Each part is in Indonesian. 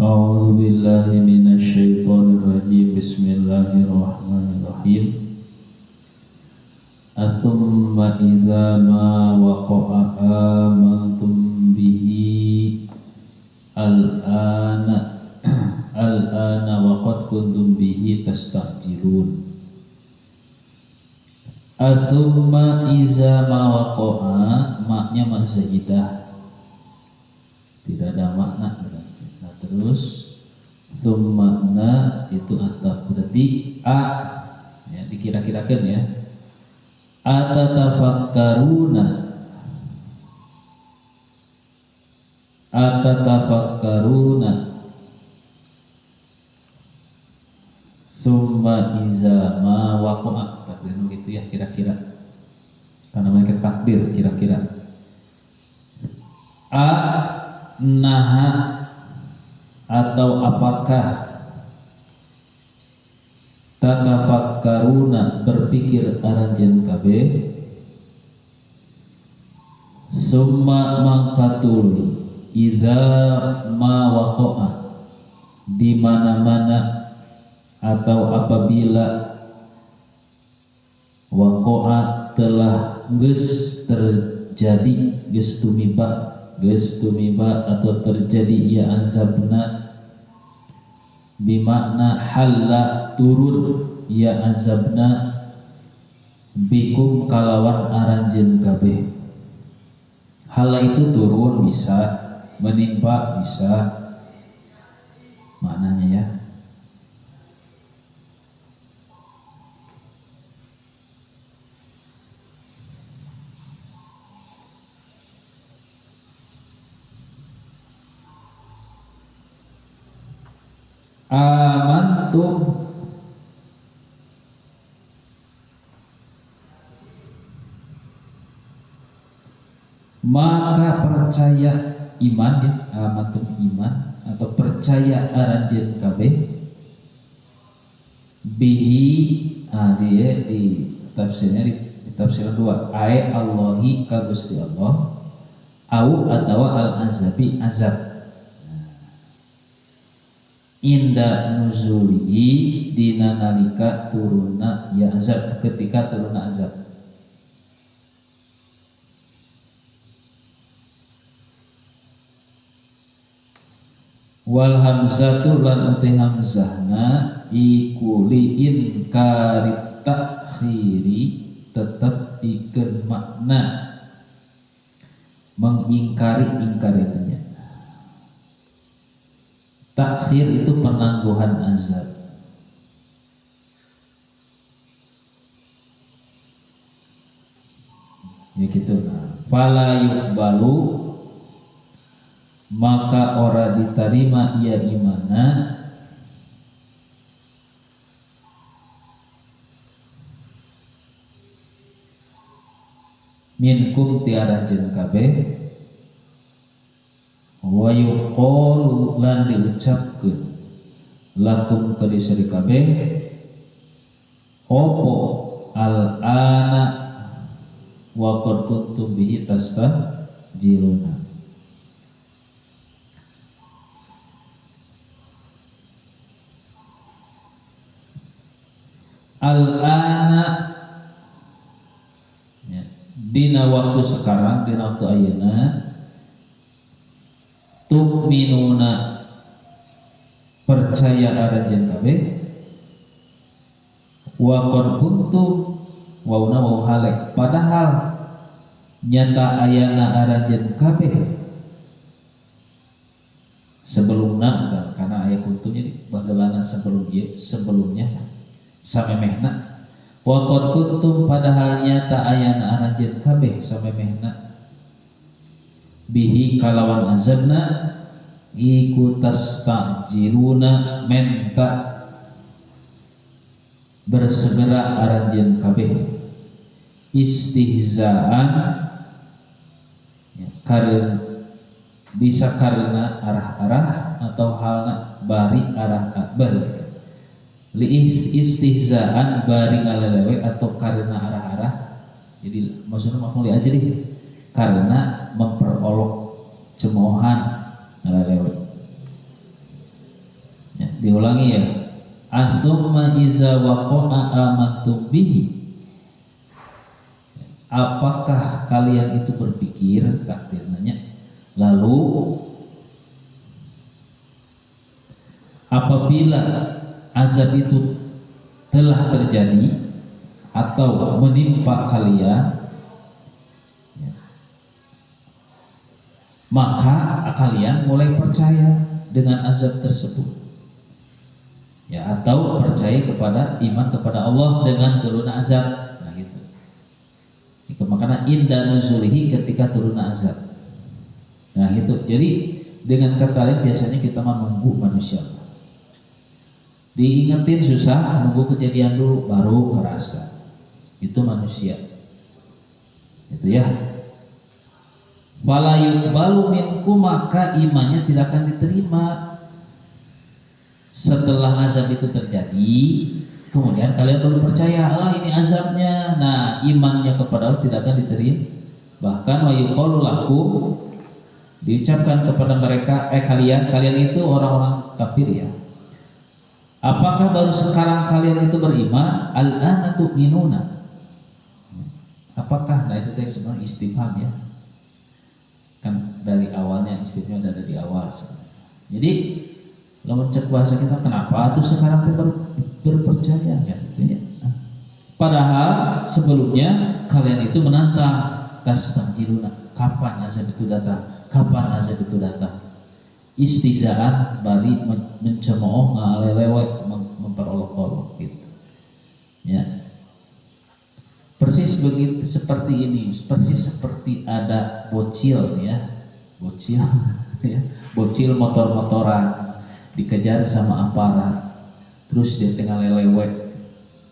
A'udzu billahi minasy syaithanir rajim. Bismillahirrahmanirrahim. Atsumma idza ma waqa'a amantum bihi al-ana wa qad kuntum bihi tastajilun. Atsumma idza ma waqa'a, maknya mazaidah, tidak ada makna. Nah, terus tsumma itu atap, berarti a ya, dikira-kirakan ya. Atatafakkaruna tsumma iza ma waqa'a, takdirnya gitu ya kira-kira, karena mereka takdir kira-kira. A naha atau apakah, tatafakkaruna berpikir aranjeun kabeh, summa mangkatul idza ma waqa'a, di mana-mana atau apabila waqa'a telah geus terjadi, geus tumiba atau terjadi ya azabna, bimakna halla turun ya azabna bikum kalawan aranjeun kabeh. Halla itu turun, bisa menimpa, bisa maknanya ya. Amantum maka percaya, iman ya, amantum iman atau percaya aranjeun kabeh, bihi dia di tafsirnya, di tafsiran dua, ai Allahi ka Gusti Allah, au atawa al azabi azab, inda nuzulihi dina nalika turuna ya azab, ketika turuna azab. Wal hamzatu lan uti hamzahna iku liin karit takhiri, tetap pikeun makna mengingkari, ingkaritnya. Takhir itu penangguhan azab. Ya gitu. Fala yuqbalu, maka ora diterima ia imana, minkum tiaranjeun kabeh, wa yuqalu lan diucapkeun lakum kadisari kabeh, opo al-ana wa qad kuntum bihi tastajiluna. Al-ana ya, dina waktu sekarang, dina waktu ayeuna, tu'minuna percaya aranjeun kabeh, wa qad kuntum wauna wau halek, padahal nyata ayana aranjeun kabeh sebelumna, karena aya kuntumnya di bagelana sebelumnya samemehna. Wa qad kuntum padahal nyata ayana aranjeun kabeh samemehna, bihi kalawan azabna, iku tastajiluna menta bersegera aranjeun kabeh, istihzaan ya, bisa karena arah-arah atau halna bari arah bari, li istihzaan bari ngalelewe atau karena arah-arah. Jadi maksudnya maf'ul aja deh, karena memperolok cemoohan ngalelewe. Diulangi ya. Asumma iza waqa'a amantum bihi. Apakah kalian itu berpikir, takdir nanya, lalu apabila azab itu telah terjadi atau menimpa kalian, maka kalian mulai percaya dengan azab tersebut, ya, atau percaya kepada iman kepada Allah dengan turun azab. Nah gitu. Itu makanya inda nuzulihi, ketika turun azab. Nah gitu. Jadi dengan kata lain biasanya kita menunggu manusia. Diingetin susah, nunggu kejadian dulu baru kerasa. Itu manusia. Itu ya. Fala yuqbalu minkum, maka imannya tidak akan diterima. Setelah azab itu terjadi, kemudian kalian baru percaya, ini azabnya. Nah, imannya kepada Allah tidak akan diterima. Bahkan wa yuqalu lakum, diucapkan kepada mereka, kalian itu orang-orang kafir ya. Apakah baru sekarang kalian itu beriman? Al-ana tu'minuna. Apakah? Nah itu tadi sebenarnya istifham ya. Kan dari awalnya istifham ada di awal. Jadi kalau cek bahasa kita, kenapa tuh sekarang kita baru berpercaya ya? Padahal sebelumnya kalian itu menantang, tastajiluna, kapan azab itu datang? Kapan azab itu datang? Istizaan bari mencemooh, ngalelewek, memperolok-olok gitu. Ya. Persis begitu, seperti ini, persis seperti ada bocil ya. Bocil ya. Bocil motor-motoran dikejar sama aparat. Terus dia tengah lelewek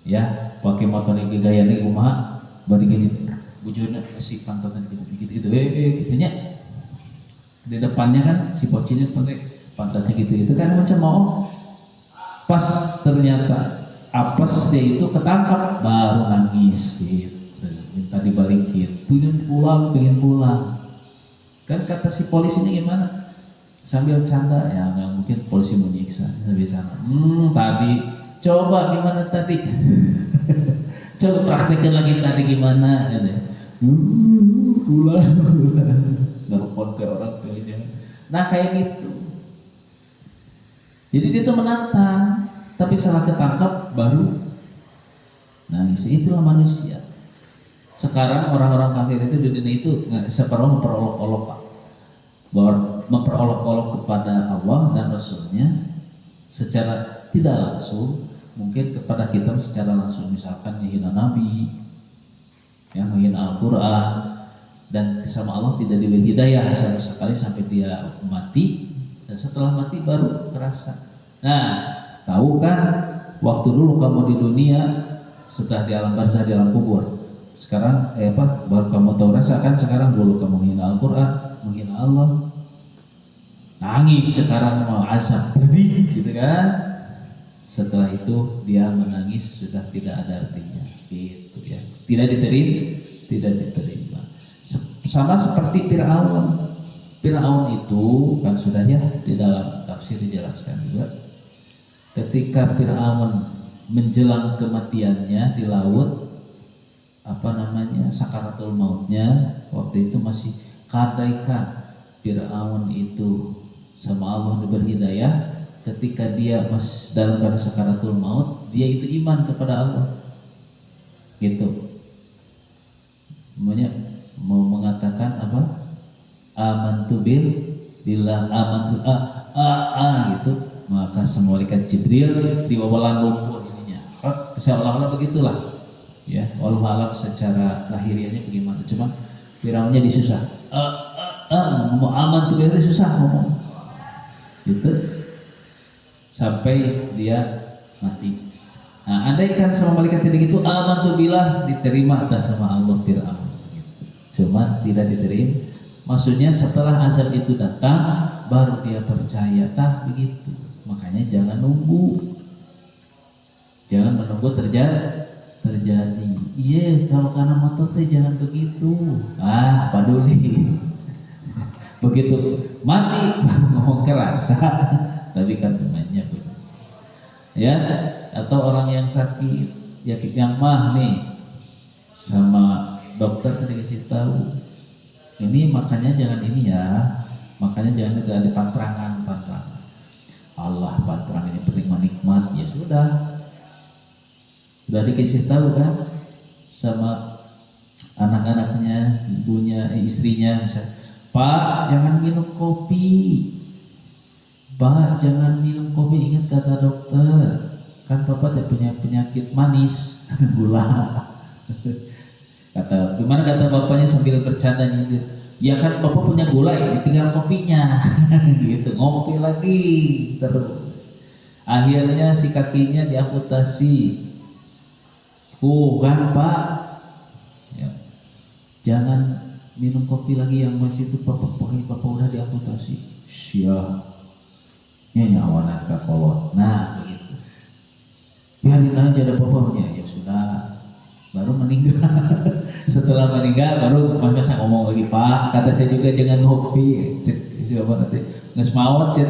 ya, pakai motor yang gaya nih kumaha, bari gini bujurna si pantotan gitu gitu nya. Di depannya kan si bocilnya pakai pantatnya gitu kan macam mau, pas ternyata apes dia itu ketangkap, baru nangis gitu, minta dibalikin, pengen pulang kan. Kata si polisi ini gimana, sambil canda ya, nggak mungkin polisi menyiksa sambil canda, tadi coba gimana tadi coba praktekkan lagi tadi gimana gitu. Pulang nelfon ke orang tuanya. Nah kayak gitu. Jadi dia tuh menantang, tapi salah ketangkap baru nangis. Itulah manusia. Sekarang orang-orang kafir itu di dunia itu seperti memperolok-olok, Pak. Memperolok-olok kepada Allah dan Rasulnya secara tidak langsung, mungkin kepada kita secara langsung, misalkan menghina Nabi, yang menghina Al-Quran, dan sama Allah tidak diberi hidayah sama sekali sampai dia mati, dan setelah mati baru terasa. Nah, tahu kan waktu dulu kamu di dunia, setelah di alam barzah, di alam kubur, sekarang baru kamu tahu rasakan. Sekarang dulu kamu menghina Al-Quran, menghina Allah, nangis, sekarang mau azab pedih gitu kan. Setelah itu dia menangis sudah tidak ada artinya gitu ya, tidak diterima. Sama seperti Fir'aun. Fir'aun itu kan sudah ya di dalam tafsir dijelaskan juga, ketika Fir'aun menjelang kematiannya di laut, sakaratul mautnya, waktu itu masih kadaikan Fir'aun itu sama Allah diberi hidayah. Ketika dia masih dalam keadaan sakaratul maut, dia itu iman kepada Allah gitu. Namanya mau mengatakan apa? Amantu billah, amantu gitu. Maka semua malaikat Jibril diwawalan lumpur ininya. Seolah-olah begitulah. Ya, walau alam secara lahiriahnya bagaimana. Cuma Firaunnya disusah. Mau amantu billah susah ngomong. Gitu. Sampai dia mati. Nah, andaikan sama malaikat tidak gitu, amantu billah, diterima atas sama Allah Firaun. Cuma tidak diterima. Maksudnya setelah azab itu datang baru dia percaya, begitu. Makanya jangan nunggu, jangan menunggu terjadi. Iya, kalau karena motor teh jangan begitu. Paduli. Begitu mati ngomong keras. Tapi kan temannya begitu. ya, atau orang yang sakit ya yang mah nih sama dokter dikasih tahu ini makanya jangan ini ya, makanya jangan ada pantrangan. Allah, pantrangan ini penting menikmat, ya sudah dikasih tahu kan sama anak-anaknya, ibunya, istrinya, misalnya, Pak jangan minum kopi, Pak jangan minum kopi, ingat kata dokter, kan Bapak punya penyakit manis, gula. Gimana kata bapaknya sambil bercanda nyindir, ya kan Bapak punya gula ya, tinggal kopinya. Gitu, ngopi lagi terus. Akhirnya si kakinya diamputasi. Kan Pak, ya, jangan minum kopi lagi yang masih itu Bapak udah diamputasi. Siap. Nyawana kakolot. Nah begitu. Biarin aja ada bapaknya, ya sudah. Baru meninggal. Setelah meninggal baru masa ngomong lagi, Pak kata saya juga jangan ngopi. Siapa nanti nggak semawat sih.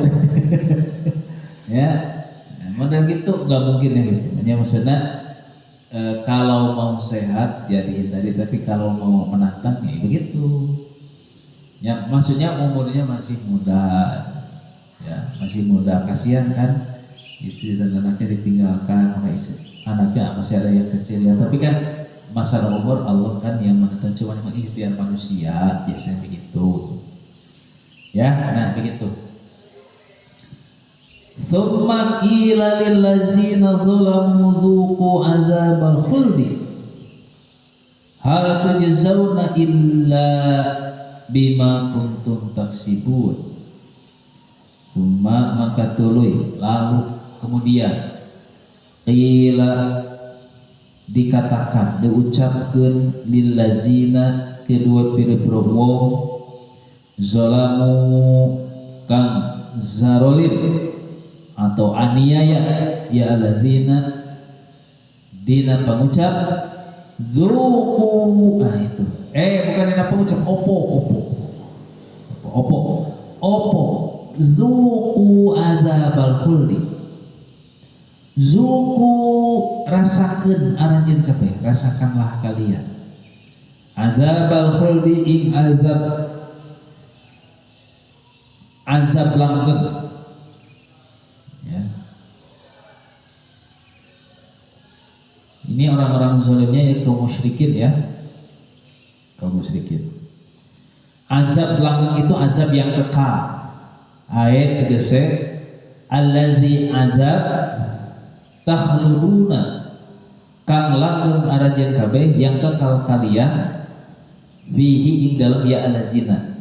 Ya, model gitu nggak mungkin ya gitu. Hanya maksudnya kalau mau sehat ya dihindari, tapi kalau mau menantang ya begitu. Ya maksudnya umurnya masih muda, ya masih muda, kasihan kan istri dan anaknya ditinggalkan, anaknya masih ada yang kecil ya. Tapi kan masalah umur Allah kan yang menentukan, cuma ikhtiar manusia biasanya begitu. Ya, nah begitu. Tsumma qila lil ladzina zalamu dzuqu adzabal khuldi hal tujzauna illa bima kuntum taksibun. Tsumma maka tuluy, lalu kemudian qila dikatakan, diucapkan lil ladzina kedua pira-pira wong zalamu kang zarolim atau aniaya, ya alladzina dina pengucap zuku, nah itu bukan dina pengucap opo zuku adzabal khuldi, zuku rasakeun aranjeun kabeh, rasakanlah kalian adzabal khuldi ing azab langgeng. Ini orang-orang zalimnya ya kaum musyrikin ya. Kaum musyrikin. Azab langgeng itu azab yang kekal. Ayat tegese allazi azab takhluduna kang langgeng arajan kabeh yang kekal kalian fihi ing dalam ya allazina.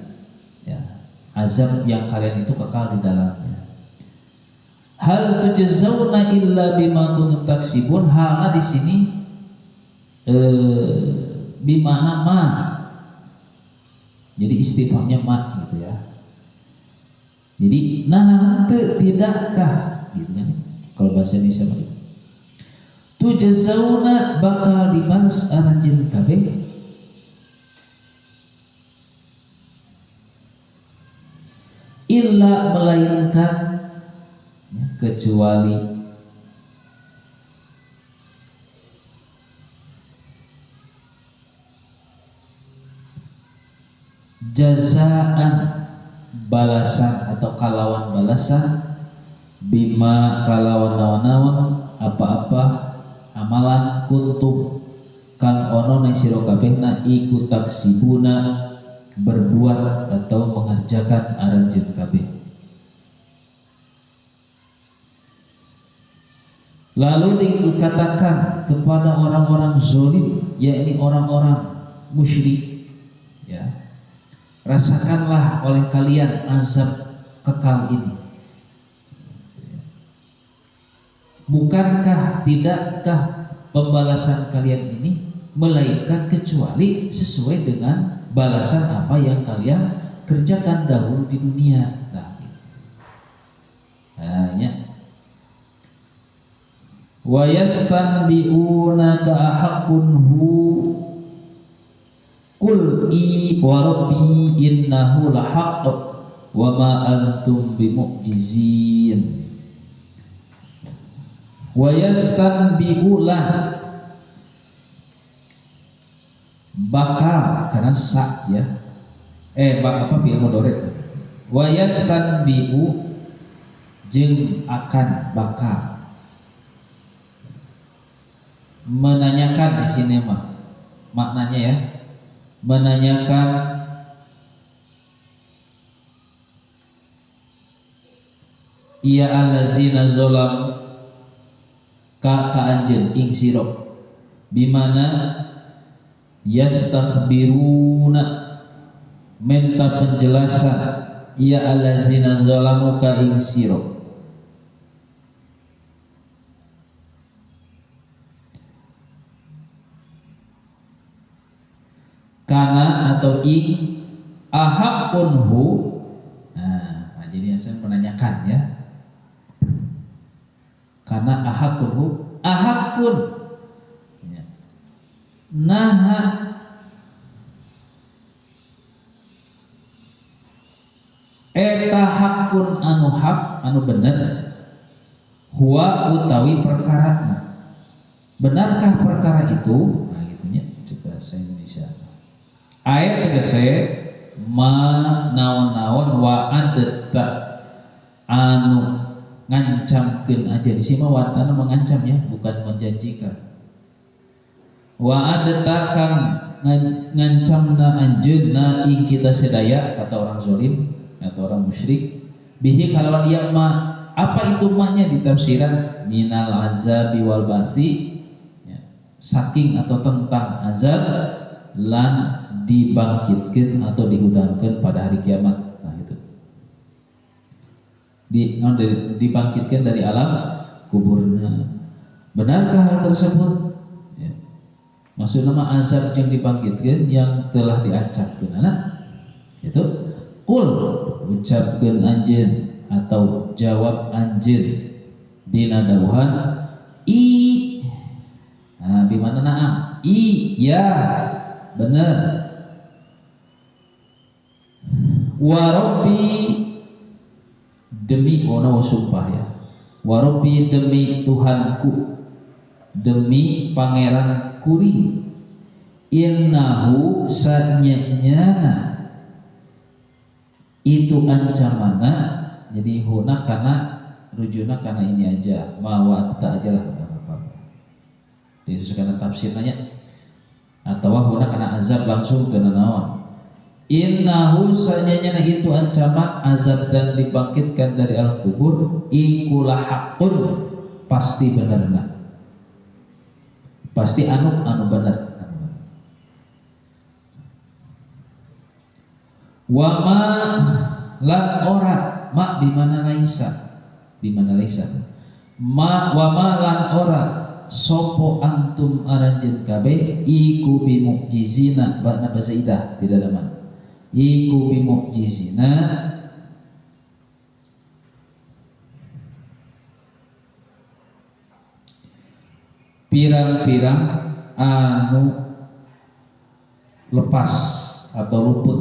Ya. Azab yang kalian itu kekal di dalamnya. Hal tujzauna illa bima kuntum taksibun, halna di sini bimana ma, jadi istifhamnya ma gitu ya. Jadi nah tidakkah gitu kan kalau bahasa Indonesia begitu. Tujzauna bakal dibalas aranjeun kabeh illa melainkan kecuali jazaan balasan atau kalawan balasan bima kalawan nawan-nawan apa-apa amalan kuntum kang ono nang sira kabehna iku taksibuna berbuat atau mengerjakan aranjeun kabeh. Lalu dikatakan kepada orang-orang zalim, yakni orang-orang musyrik, ya, rasakanlah oleh kalian azab kekal ini. Bukankah, tidakkah pembalasan kalian ini melainkan kecuali sesuai dengan balasan apa yang kalian kerjakan dahulu di dunia. Hanya wa yastanbi'unaka ahaqqun hu qul i wa rabbi innahu lahaqq wa ma antum bimu'jizin. wa yastanbi'ulan bakal karena sa ya apa fi'il mudhari wa yastanbi'u jeung akan bakal menanyakan di sini maknanya ya menanyakan iya allazina zalam ka anjeun ing sira bimana yastakhbiruna minta penjelasan iya allazina zalamu ka ing sira kana atau ing ahakunhu. Nah, jadi saya menanyakan ya karena ahakunhu ahakun ya. Naha eta hakun anu hak anu bener huwa utawi perkara benarkah perkara itu nah gitunya coba bahasa Indonesia ayat tegese naon-naon wa adta anu ngancamkeun aja di sini mah anu mengancam ya bukan menjanjikan wa adta kang ngancamna anjeunna ing kita sedaya kata orang zalim atau orang musyrik bihi kalawan ieu mah apa itu mahnya di tafsiran minal azabi wal ba'si ya, saking atau tentang azab lan dibangkitkan atau dihudangkan pada hari kiamat. Nah itu dibangkitkan dari alam kuburnya. Benarkah hal tersebut? Ya. Maksud nama azab yang dibangkitkan yang telah diancamkan anak itu kul ucapkan anjeun atau jawab anjeun dina dawuhan nah bimana naam ya benar warabbi demi ono sumpah ya warabbi demi Tuhanku demi pangeran kuring innahu sanyana itu ancamana jadi huna karena rujuna karena ini aja mawa tak aja lah disesuaikan tafsirnya atau huna karena azab langsung ke naon innahu sanyana itu ancaman azab dan dibangkitkan dari alam kubur ikulah hakun pasti benar pasti anu benar wa ma lan ora ma bimana laisa ma wa ma lan ora sopo antum aranjeun kabeh iku bi mukjizina ba'na bazaidah tidak ada man iku bi mukjizina pirang-pirang anu lepas atau luput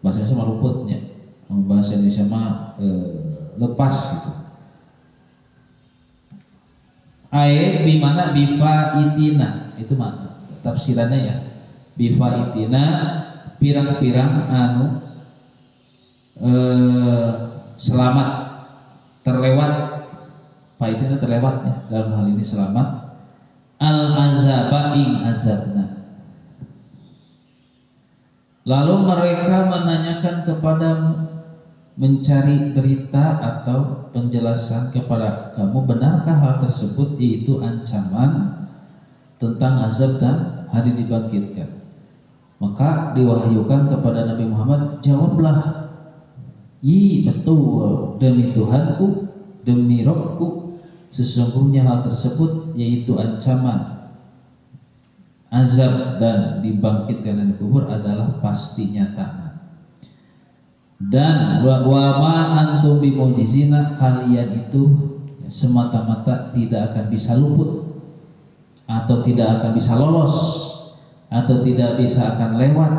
bahasa Indonesia mah luputnya bahasa Indonesia mah lepas gitu ae bimana bifa itina itu mah tafsirannya ya bifa itina pirang-pirang anu selamat terlewat itina terlewatnya dalam hal ini selamat al azaba ing azabna. Lalu mereka menanyakan kepadamu mencari berita atau penjelasan kepada kamu benarkah hal tersebut yaitu ancaman tentang azab dan hari dibangkitkan. Maka diwahyukan kepada Nabi Muhammad jawablah betul demi Tuhanku demi Rabbku sesungguhnya hal tersebut yaitu ancaman azab dan dibangkitkan dari kubur adalah pasti nyata dan wa ma antum bimujizina kalian itu semata-mata tidak akan bisa luput atau tidak akan bisa lolos atau tidak bisa akan lewat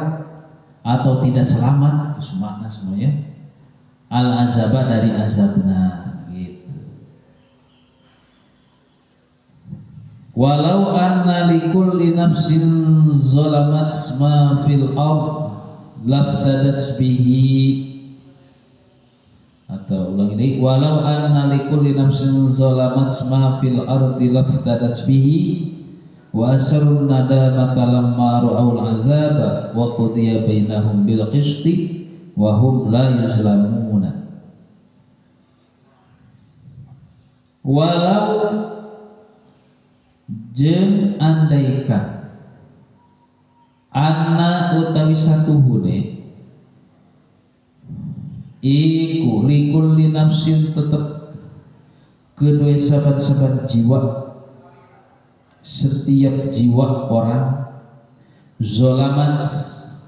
atau tidak selamat itu makna semuanya al azaba dari azabna gitu. walau anna likulli nafsin zalamat ma fil ard labtadat bihi, atau ulang ini, walau anna likulli nafsin zalamat ma fil ardi labtadat bihi wa asrun nadamata lamma ra'aul azaba wa qudiya bainahum bil qisti wa hum la yuzlamuna. Walau jeung andaikan anna utawi satuhune iku likulli nafsin tetep kedua saban-saban jiwa, setiap jiwa orang zolamat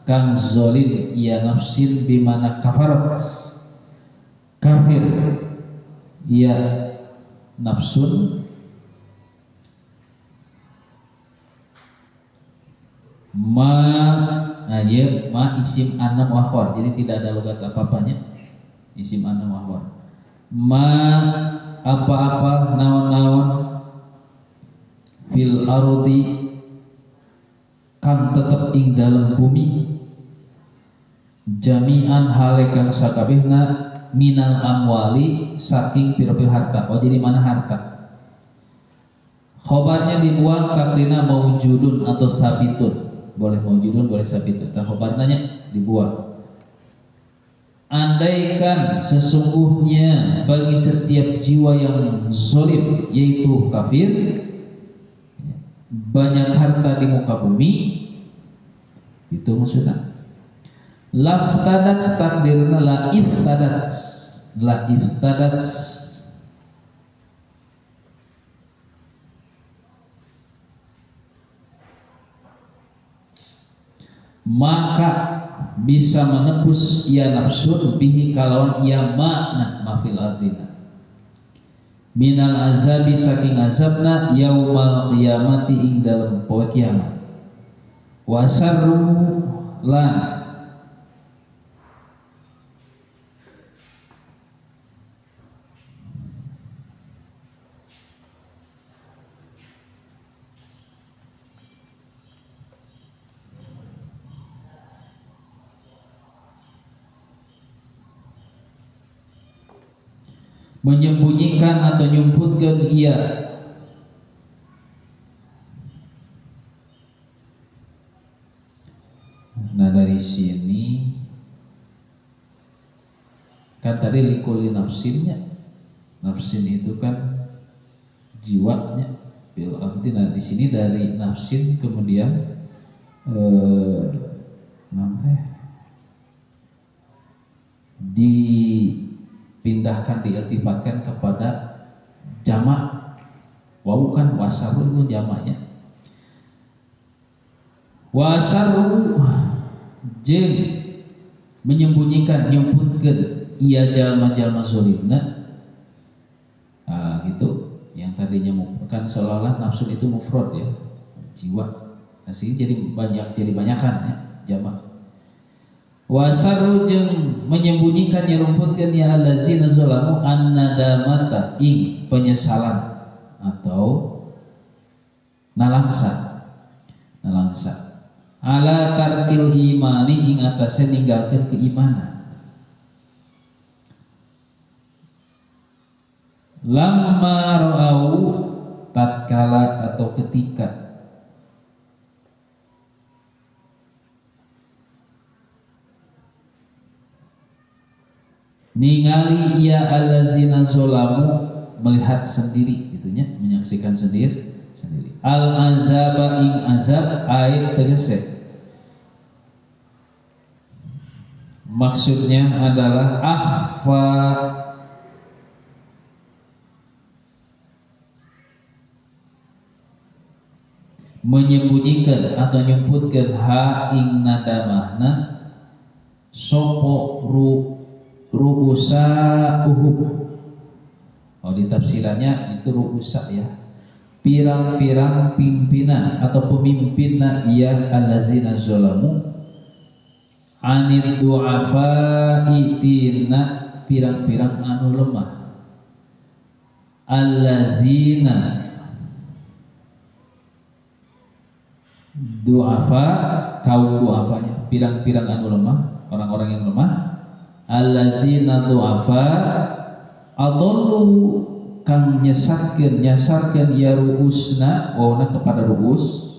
kang zolim ia nafsin bimana kafarat kafir ia nafsun ma isim anam wahwar, jadi tidak ada logat apa-apanya, isim anam wahwar, ma apa-apa naon-naon fil ardi kang tetep ing dalam bumi jami'an halekang sakabehna minal amwali saking pira-pira harta. Oh, jadi mana harta? Khobarnya dibuang katrina maujudun atau sabitun, boleh maujudun boleh sabitun. Nah, khobarnya dibuang. Andaikan sesungguhnya bagi setiap jiwa yang zalim yaitu kafir banyak harta di muka bumi, itu maksudnya laftadat takdirna la iftadat maka bisa menebus ia nafsun bihi kalawan ia makna mafil ardina minal azabi saking azabna yaumal qiyamati ing dalam poe kiamat wasarru lan menyembunyikan atau nyumputkan ia nah dari sini kan tadi likuli nafsinnya, nafsin itu kan jiwanya bil arti. Nah di sini dari nafsin kemudian dipindahkan diartifatkan kepada jamak, wau kan wasaru itu jamaknya. Wasaru jeung menyembunyikan nyumputkeun ia jalma-jalma zalimna. Ah gitu, yang tadinya kan seolah-olah nafsu itu mufrad ya, jiwa. Nah sini jadi banyakan ya, jamak. Wasaru jeung menyembunyikan nyerumputkeun ya allazina zalamu annadamata ing penyesalan atau nalangsa ala tarkil imani ing atase ninggalkeun keimanan lamma ra'au tatkala atau ketika ningali ia allazina zalamu melihat sendiri gitunya, menyaksikan sendiri al azaba ing azab ayat tegese maksudnya adalah akhfa menyembunyikan atau nyumputkan ha ing nadamahna sopo ru'usa uhub. Oh di tafsirannya itu ru'usa ya, pirang-pirang pimpinan atau pemimpinna ia allazina zalamu anid du'afa'i tina pirang-pirang anu lemah allazina du'afa, kaum du'afanya, pirang-pirang anu lemah, orang-orang yang lemah. Allazina du'afa adallu, kang nyasarkeun ya ruusna wawna kepada ruus,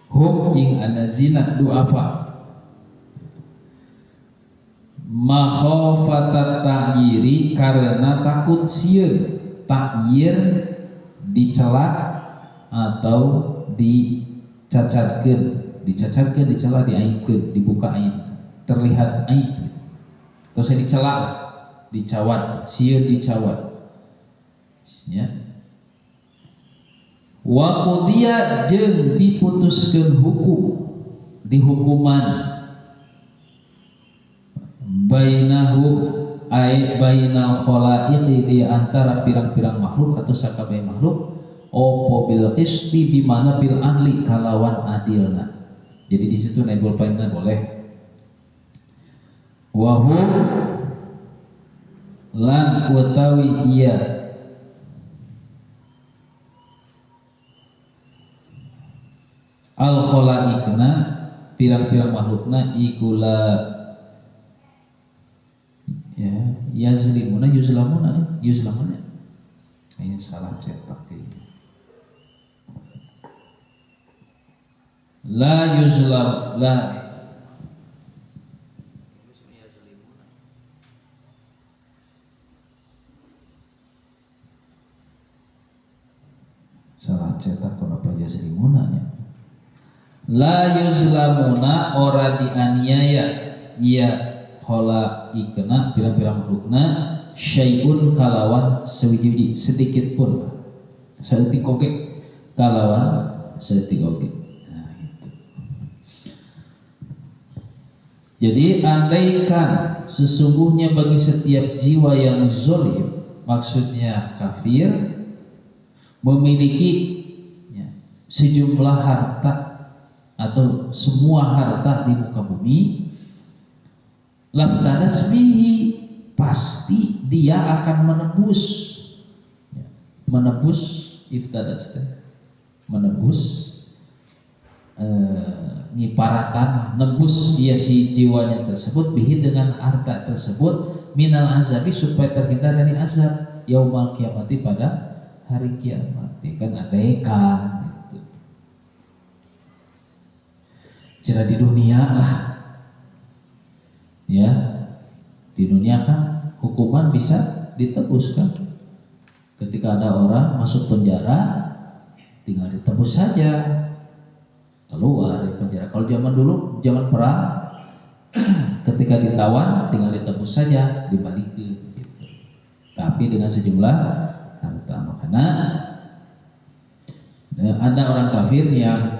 hum ing allazina du'afa, makhafatat ta'yiri, karena takut sieun ta'yir dicela atau dicacatkeun, dicela, diaibkeun, dibuka aib, terlihat aib, atau saya dicela, dicawat, sieun dicawat ya. Wa qudiya jeung diputuskeun hukum, dihukuman, bainahum ay bainal khalaiqi, di antara pirang-pirang makhluk atau sakabeh makhluk, opo bil qisti, di mana bil adli, kalawan adilna. Jadi di situ naibul fa'ilna boleh. Wa hum lan utawi iya al khalaiqna, pirang-pirang makhlukna, ikula ya yazlimuna yuzlamuna ini salah cetak ini. La yuzlam, la salah cetak, kenapa yazlimuna nya. La yuzlamuna, ora dianiaya ya khalaiqna, pirang-pirang makhlukna, syai'un, kalawan sewiji sedikit pun, seetik oge, kalawan seetik oge. Nah, gitu. Jadi andaikan sesungguhnya bagi setiap jiwa yang zalim, maksudnya kafir, memiliki ya, sejumlah harta atau semua harta di muka bumi, labtadas bihi, pasti dia akan menebus iftadas, menebus nyiparatan, nebus dia si jiwanya tersebut bihi, dengan harta tersebut, minal azabi, supaya terhindar dari azab yaumal kiamati, pada hari kiamat. Kan ada ikan cerah di dunia lah ya, di dunia kan hukuman bisa ditebus kan. Ketika ada orang masuk penjara, tinggal ditebus saja, keluar dari penjara. Kalau zaman dulu, zaman perang, ketika ditawan tinggal ditebus saja, dibalikin gitu. Tapi dengan sejumlah harta. Makanya ada orang kafir yang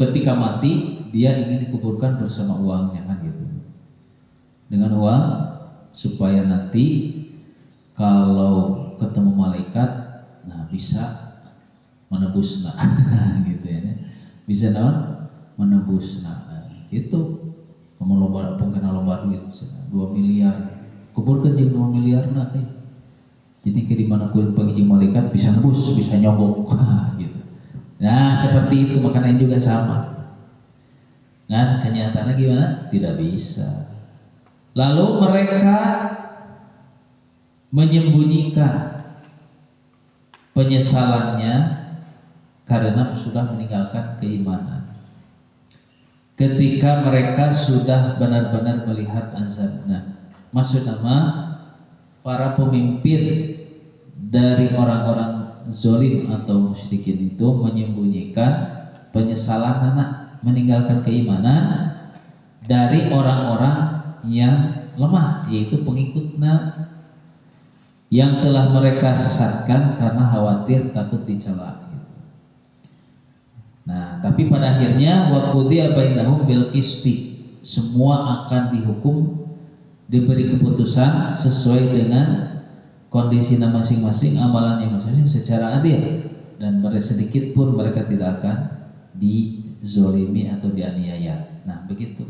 ketika mati dia ingin dikuburkan bersama uangnya kan gitu, dengan uang, supaya nanti kalau ketemu malaikat, nah bisa menebus gitu ya, bisa menebus itu. Mau lomba kena lomba duit 2 miliar, kuburkan jeung 2 miliar jadi ke dimana kulit pagi malaikat bisa nebus, bisa nyogok gitu. Nah seperti itu, makanya juga sama. Nah kenyataannya gimana? Tidak bisa. Lalu mereka menyembunyikan penyesalannya karena sudah meninggalkan keimanan. Ketika mereka sudah benar-benar melihat azabnya, maksud nama para pemimpin dari orang-orang zalim atau musyrikin itu menyembunyikan penyesalan meninggalkan keimanan dari orang-orang yang lemah, yaitu pengikutnya yang telah mereka sesatkan karena khawatir takut dicela. Nah, tapi pada akhirnya wa qudiya bainahum bil qisti, semua akan dihukum, diberi keputusan sesuai dengan kondisi masing-masing, amalannya masing-masing secara adil, dan sedikit pun mereka tidak akan dizolimi atau dianiaya. Nah begitu.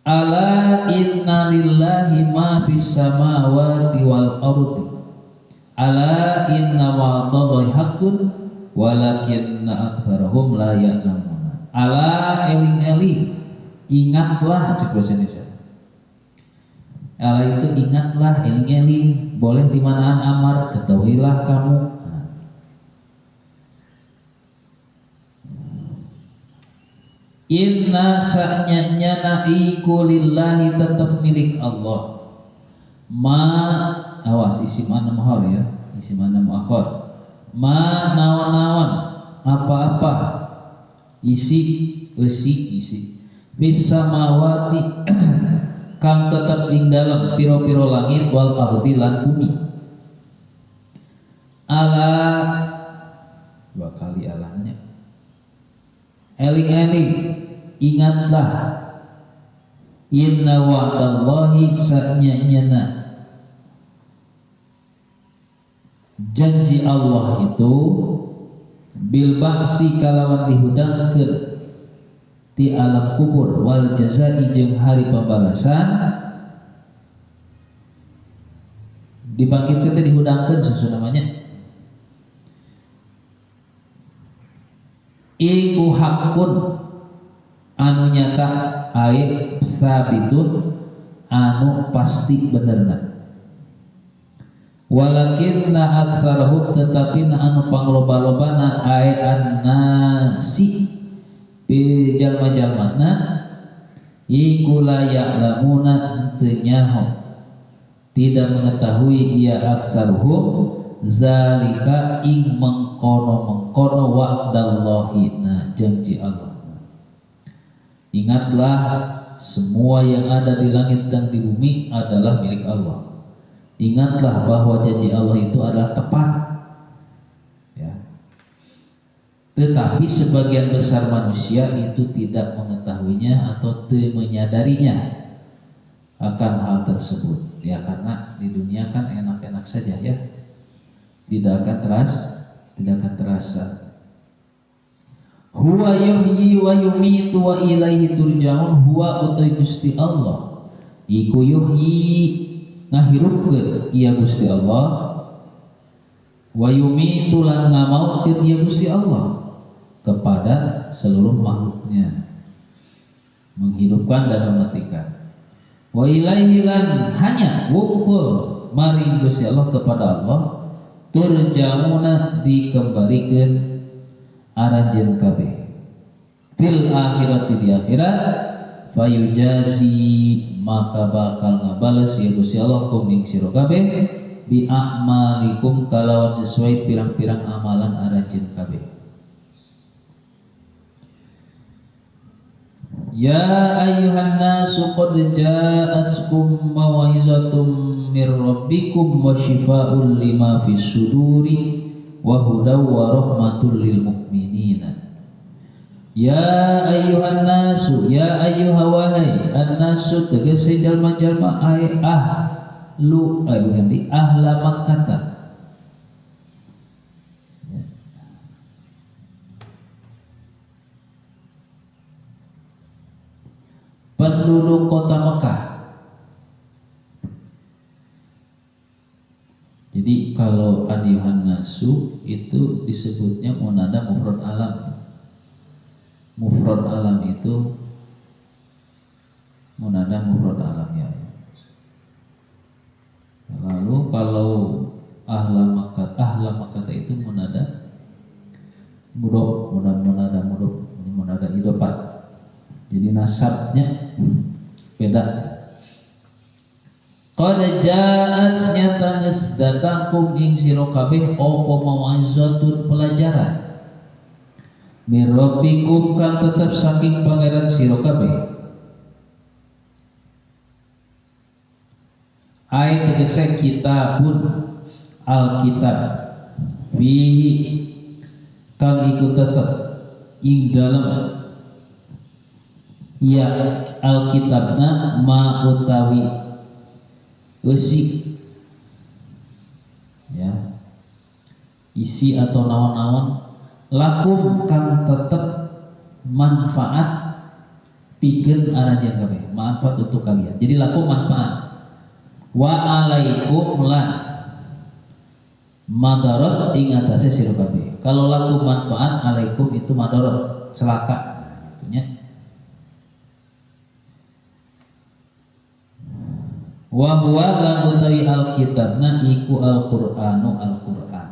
Ala inna lillahi ma fis samawati wal ardi, ala inna wa'dallahi haqqun, walakinna aktsarahum la ya'lamuna. Ala eling-eling, ingatlah, cek bahasa Indonesia. Ala itu ingatlah, eling-eling, boleh dimanaan amar, ketahuilah kamu. Inna sa'nyanya na'iku lillahi tetap milik Allah. Awas isim ana mahor ya, isim ana muakhir. Nawan-nawan apa-apa isi bis samawati kang tetap ing dalam piro-piro langit wal ardi lan bumi. Ala dua kali alahnya. Eling-eling, ingatlah, inna wa'dallahi sa'nya'nyana, janji Allah itu bil ba'si kalawan dihudangkeun ti alam kubur wal jazai jeung hari pembalasan, dibangkitkeun teh dihudangkeun susu namanya. Iku hakun anu nyata ae sabitun anu pasti benerna. Walakinna aktsarahum tetapi anu pangloba-lobana ae annasi bi jalma-jalmana iku la ya'lamuna teu nyaho, tidak mengetahui ia aksaruhum zalika ing mengkono wa'dallahi, janji Allah. Ingatlah, semua yang ada di langit dan di bumi adalah milik Allah. Ingatlah bahwa janji Allah itu adalah tepat ya. Tetapi sebagian besar manusia itu tidak mengetahuinya atau tidak menyadarinya akan hal tersebut ya, karena di dunia kan enak-enak saja ya, tidak akan terasa. Huwa yuhyi wa yumitu wa ilaihi turja'un. Huwa utai Gusti Allah iku yuhyi ngahirupkeun ieu Gusti Allah, wa yumitu lan ngamautkeun ieu Gusti Allah kepada seluruh makhluknya, menghidupkan dan mematikan. Wa ilaihi lan hanya wungkul maring Gusti Allah, kepada Allah turja'una dikembalikeun aranjeun kabeh fil akhirati di akhirat, fayujazi maka bakal ngabales ya Gusti Allah kum ing sira kabeh bi a'malikum kalawan sesuai pirang-pirang amalan aranjeun kabeh. Ya ayyuhan nasu qad ja'atkum mau'izatum mir rabbikum wa shifaa'un lima fis suduri wa hudaw wa rahmatul lil mu'minina. Ya ayyuhan nasu, ya ayyuha wahai an-nasu, tegese jalma-jalma ai ahlu ayuhandi ahla Makkah. Penduduk kota Mekah. Jadi kalau ayyuhan nasu itu disebutnya munada mufrad alam. Mufrad alam itu munada mufrad alam ya. Lalu kalau ahla Makkah itu munada mudhof, munada idofah. Jadi nasabnya beda. Qad ja'at nyata geus datang kum ing sira kabeh apa mau'izatun pelajaran mir rabbikum kang tetep saking pangeran sira kabeh. Ai tegese kitabun alkitab fihi kang iku tetep ing dalem ya alkitabna ma utawi isi ya, isi atau naon-naon lakum kang tetep manfaat pikeun aranjeun kabeh, manfaat untuk kalian. Jadi lakum manfaat wa alaikum lan madarat ing atase sira kabeh. Kalau lakum manfaat, alaikum itu madarat, celaka. Artinya wa huwa lan utawi alkitabna iku alqur'anu alquran.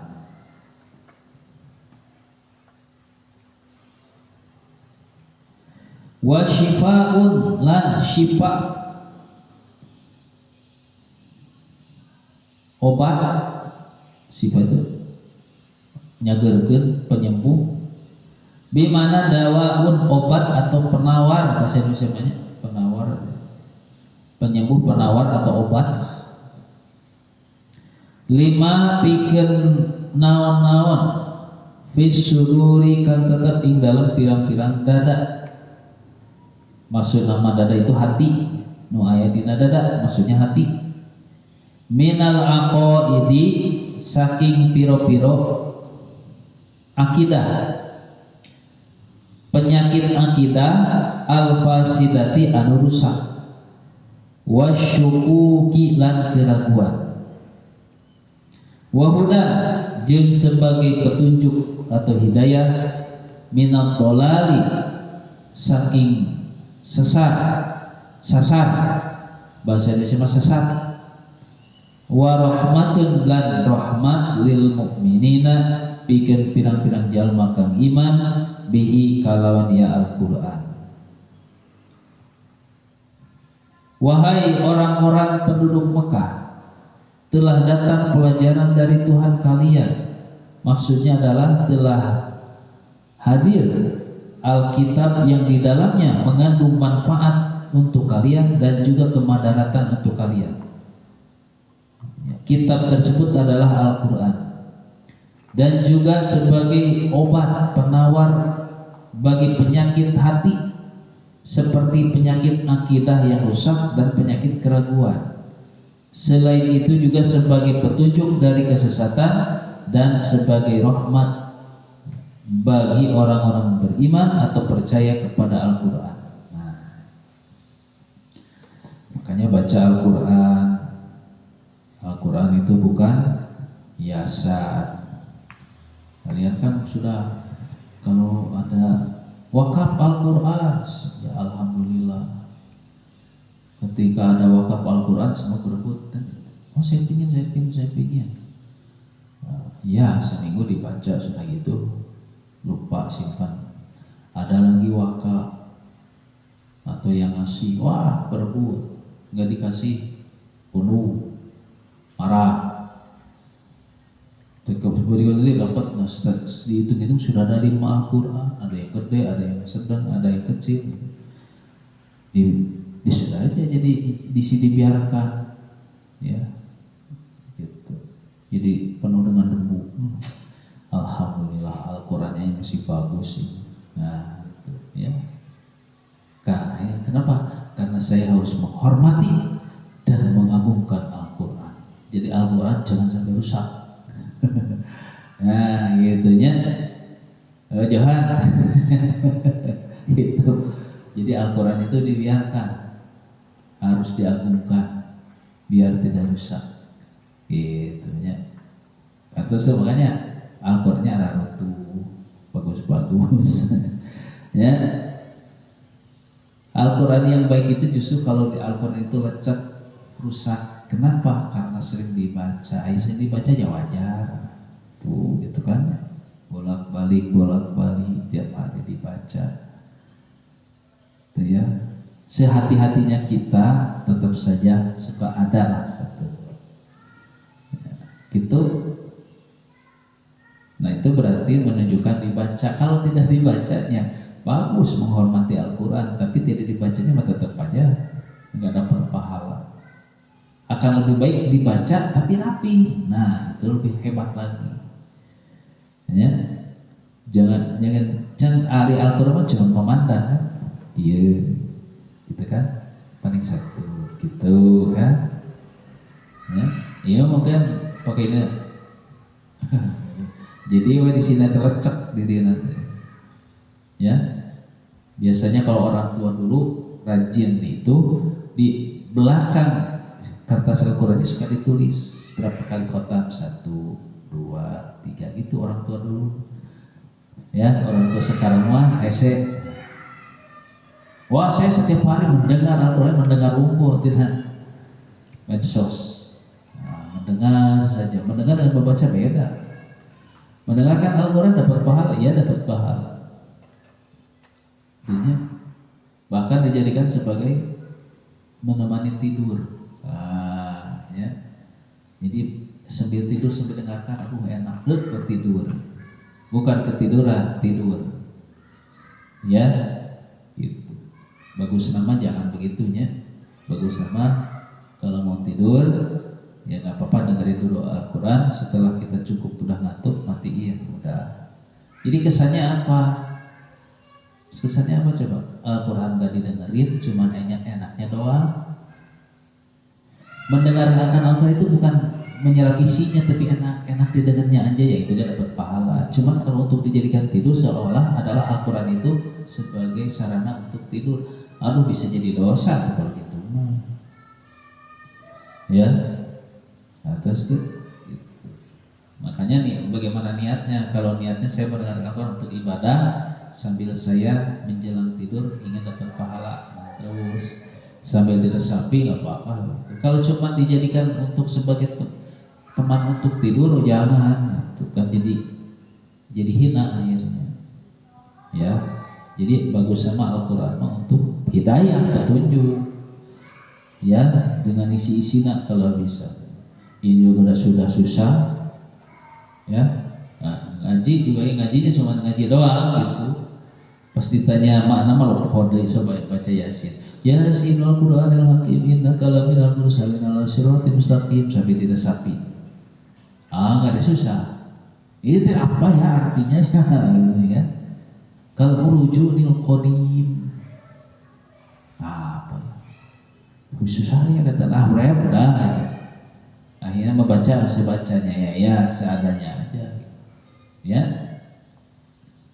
Wa syifaun lan syifa, obat. Syifa itu nyageurkeun, penyembuh. Bimana dawaun, obat atau penawar, bahasa Indonesia banyak penawar, penyembuh, penawar atau obat. Lima pikeun naon-naon fis suduri kang tetep ing dalam pirang-pirang dada. Maksud nama dada itu hati, nu aya dina dada maksudnya hati. Minal aqaidi saking piro-piro akidah, penyakit akidah, al-fasidati anu rusak, wasyukuki lan keraguan, wahuda jeung sebagai petunjuk atau hidayah, minat dolali saking sesat, sasar, bahasa Indonesia sesat, wa rahmatun lan rahmat lil mukminina pikeun pirang-pirang jalma kang iman bihi kalawan ya Al-Qur'an. Wahai orang-orang penduduk Mekah, telah datang pelajaran dari Tuhan kalian. Maksudnya adalah telah hadir Alkitab yang di dalamnya mengandung manfaat untuk kalian dan juga kemadaratan untuk kalian. Kitab tersebut adalah Al-Quran dan juga sebagai obat penawar bagi penyakit hati seperti penyakit akidah yang rusak dan penyakit keraguan. Selain itu juga sebagai petunjuk dari kesesatan dan sebagai rahmat bagi orang-orang beriman atau percaya kepada Al-Quran. Nah, makanya baca Al-Quran. Al-Quran itu bukan hiasan. Kalian kan sudah, kalau ada wakaf Al-Quran, ya alhamdulillah. Ketika ada wakaf Al-Quran semua berebut. Oh saya pingin. Ya seminggu dibaca sudah gitu, lupa simpan. Ada lagi wakaf atau yang ngasih, wah berebut, nggak dikasih, bunuh, marah. Berikut ini dapat dihitung sudah ada 5 Al-Quran, ada yang gede, ada yang sedang, ada yang kecil. Sudah aja jadi di sini biarkan, ya, gitu. Jadi penuh dengan debu. Alhamdulillah Al-Qurannya masih bagus sih. Nah, gitu, ya. Kenapa? Karena saya harus menghormati dan mengagungkan Al-Quran. Jadi Al-Quran jangan sampai rusak. Nah, gitunya. Johan. Gitu. Jadi Al-Quran itu dibiarkan, harus diagungkan biar tidak rusak. Gitunya. Atau makanya Al-Qur'annya ada rutu, bagus-bagus. Ya. Al-Qur'an yang baik itu justru kalau di Al-Qur'an itu lecet, rusak. Kenapa? Karena sering dibaca. Sering dibaca ya wajar. Tuh, gitu kan. Bolak-balik tiap hari dibaca. Tuh ya. Sehati-hatinya kita tetap saja suka ada lah satu. Ya, gitu. Nah itu berarti menunjukkan dibaca. Kalau tidak dibacanya bagus menghormati Al-Quran, tapi tidak dibacanya mah tetap aja nggak dapat pahala. Akan lebih baik dibaca tapi rapi. Nah itu lebih hebat lagi. Ya, jangan ahli Al-Quran cuma memandang kan? Iya, gitu kan? Paling satu, gitu kan? Ya, iya mungkin pakai ini. Jadi di sini terlecek di dia nanti. Ya, biasanya kalau orang tua dulu rajin itu di belakang kertas Al-Quran suka ditulis berapa kali khotam? 1, 2, 3 gitu orang tua dulu. Ya, orang tua sekarang mah hese. Wah, saya setiap hari mendengar Al-Quran, mendengar unggul, tidak medsos. Nah, mendengar saja, mendengar dan membaca beda. Mendengarkan Al-Quran dapat pahala, ya dapat pahala. Artinya, bahkan dijadikan sebagai menemani tidur. Ya. Jadi sambil tidur sambil dengarkan, aduh enak, tidur. Bukan ketiduran, tidur. Ya, gitu. Bagus nama jangan begitunya. Bagus nama kalau mau tidur ya nggak apa-apa, dengerin dulu Al-Quran. Setelah kita cukup udah ngantuk, matiin udah. Jadi kesannya apa? Kesannya apa coba? Al-Quran gak didengerin, cuman enak-enaknya doang. Mendengarkan Al-Quran itu bukan menyerap isinya, tapi enak didengarnya aja, ya itu dia dapat pahala. Cuman kalau untuk dijadikan tidur seolah-olah adalah Al-Quran itu sebagai sarana untuk tidur. Aduh bisa jadi dosa kalau gitu. Ya, atas tuh. Makanya nih, bagaimana niatnya? Kalau niatnya saya mendengarkan Al-Quran untuk ibadah sambil saya menjelang tidur ingin dapat pahala, terus sambil diresapi nggak apa-apa. Kalau cuma dijadikan untuk sebagai teman untuk tidur, jangan, itu kan jadi hina akhirnya. Ya, jadi bagus sama Al-Quran untuk hidayah, petunjuk. Ya, dengan isi-isinya kalau bisa. Ini juga sudah susah. Ya, nah, ngaji juga ngajinya cuma ngaji doang gitu. Pas ditanya makna malah kode coba baca Yasin. Yasin Al-Qur'anil Hakim innaka laminal mursalin ala siratim mustaqim sampai tidak sapi. Nggak ada susah. Itu apa ya artinya ya? Kalau urujunil qadim. Apa ya? Susah ya kata udah. Akhirnya membaca sebacanya ya seadanya aja. Ya.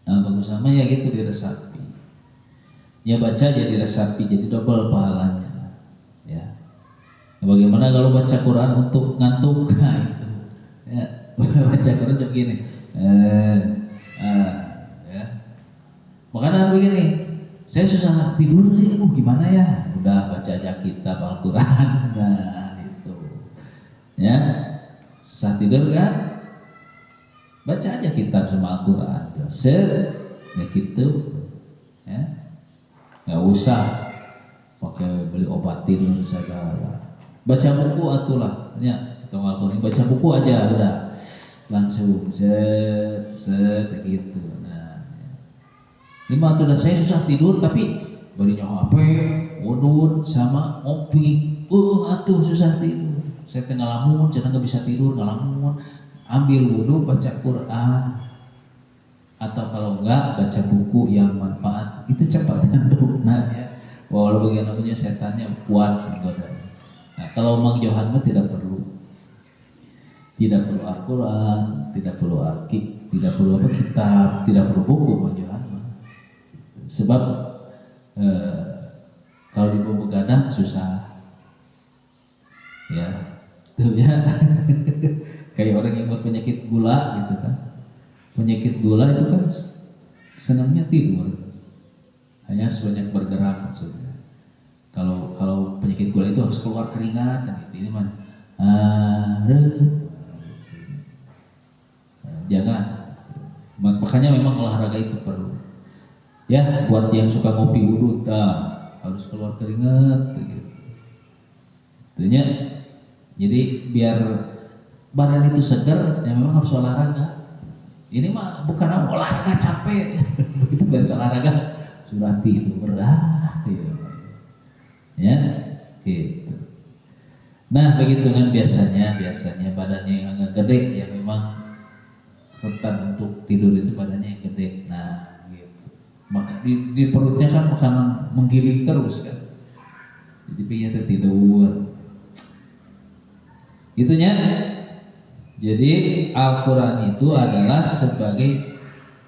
Nah, bagus sama ya gitu diresapi. Ya baca jadi resapi, jadi double pahalanya. Ya. Nah, bagaimana kalau baca Quran untuk ngantuk? Nah, itu. Ya, baca Quran cuma gini. Ya. Makanya begini, saya susah tidur nih, gimana ya? Udah baca aja kitab Al-Quran. Nah, itu. Ya. Susah tidur kan? Baca aja kitab sama Al-Quran. Ya gitu. Ya. Nggak usah pakai beli obat tidur segala. Baca buku atulah. Ya, Al-Quran baca buku aja udah. Langsung set gitu. Nah. 5 atau udah saya susah tidur tapi barinya HP, wudhu sama ngopi. Atuh susah tidur. Saya tengah lamun, jangan nggak bisa tidur, ngelamun. Ambil wudhu, baca Quran, atau kalau enggak baca buku yang manfaat, itu cepat ngantuk. Nah, ya. Walau bagaimanapun setannya kuat menggodanya. Nah, kalau Mang Johan mah tidak perlu Al-Quran, tidak perlu Alkitab, tidak perlu kitab, tidak perlu buku Mang Johan mah. Sebab kalau di bumbu gadang susah, ya, tuh ya. Kayak orang yang penyakit gula gitu kan. Penyakit gula itu kan senangnya tidur, hanya harus banyak bergerak maksudnya. Kalau penyakit gula itu harus keluar keringat dan gitu. Ini mah jangan. Makanya memang olahraga itu perlu. Ya, buat yang suka ngopi wudhu, harus keluar keringat gitu. Tentunya, jadi biar badan itu segar, ya memang harus olahraga. Ini mah bukan olahraga capek, begitu beres olahraga sudah tidur berat, gitu. Ya, gitu. Nah begitu kan biasanya badannya yang agak gede ya memang rentan untuk tidur itu badannya yang gede. Nah, gitu. Maka di perutnya kan makanan menggiling terus kan, jadi pengen tertidur. Itunya. Jadi Al-Quran itu adalah sebagai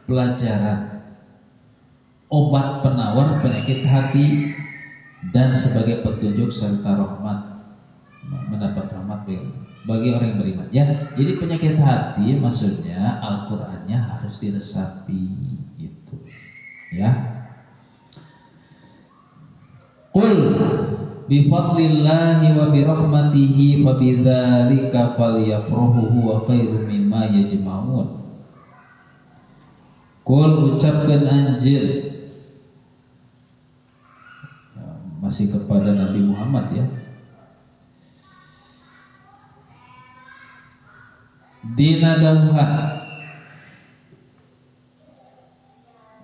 pelajaran, obat penawar penyakit hati, dan sebagai petunjuk serta rahmat, mendapat rahmat bagi orang yang beriman ya. Jadi penyakit hati maksudnya Al-Qur'annya harus diresapi gitu ya. Qul bi fadlillahi wa bi rahmatihi fa bidzalika falyafrahu huwa khairum mimma yajma'un. Qul ucapkan anjil, masih kepada Nabi Muhammad ya. Dina dawuhan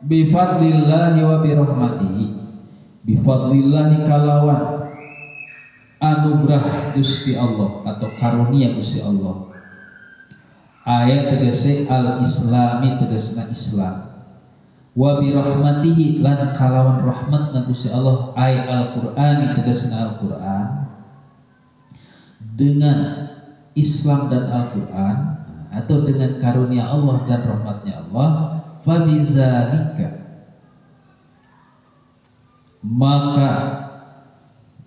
bi fadlillahi wa bi rahmatihi, bi fadlillahi kalawan anugerah Gusti Allah atau karunia Gusti Allah. Ayat tegese al-islami tegesna Islam. Wa bi rahmatihi lan kalawan rahmatna Gusti Allah ay al-Qur'ani tegesna Al-Qur'an. Dengan Islam dan Al-Qur'an atau dengan karunia Allah dan rahmatnya Allah, fa bizalika maka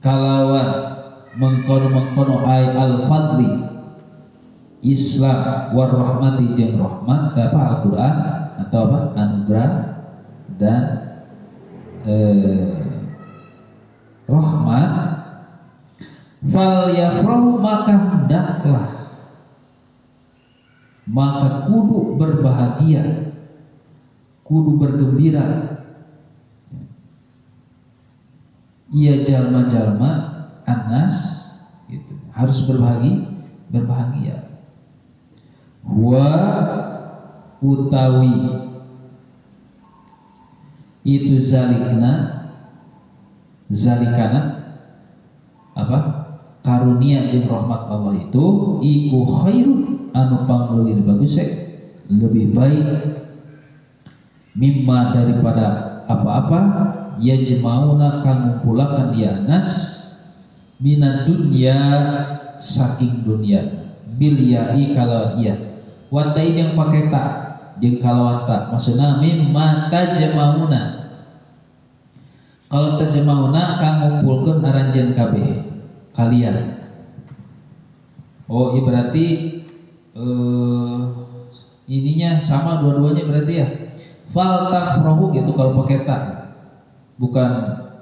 kalawan mengkono ay al-fadli Islam war rahmati jeung rahmat apa Al-Qur'an atau apa anugerah dan rahmat, fal yafrahu maka hendaklah, maka kudu berbahagia, kudu bergembira ia jalma-jalma anas gitu. Harus berbahagia wa utawi itu zalikana apa karunia jeung rahmat Allah itu iku khairun anu pangleuwih bagus lebih baik mimma daripada apa-apa yajmauna kang ngumpulakan dia nas minad dunya saking dunia bil ya'i kalau iya watai jeung pake ta jeung kalawan ta maksudna mimma tajmauna. Kalau tajmauna kang ngumpulkeun aranjeun kabeh kalian. Oh, iya berarti ininya sama dua-duanya berarti ya. Fal tafrahu gitu kalau pakai ta. Bukan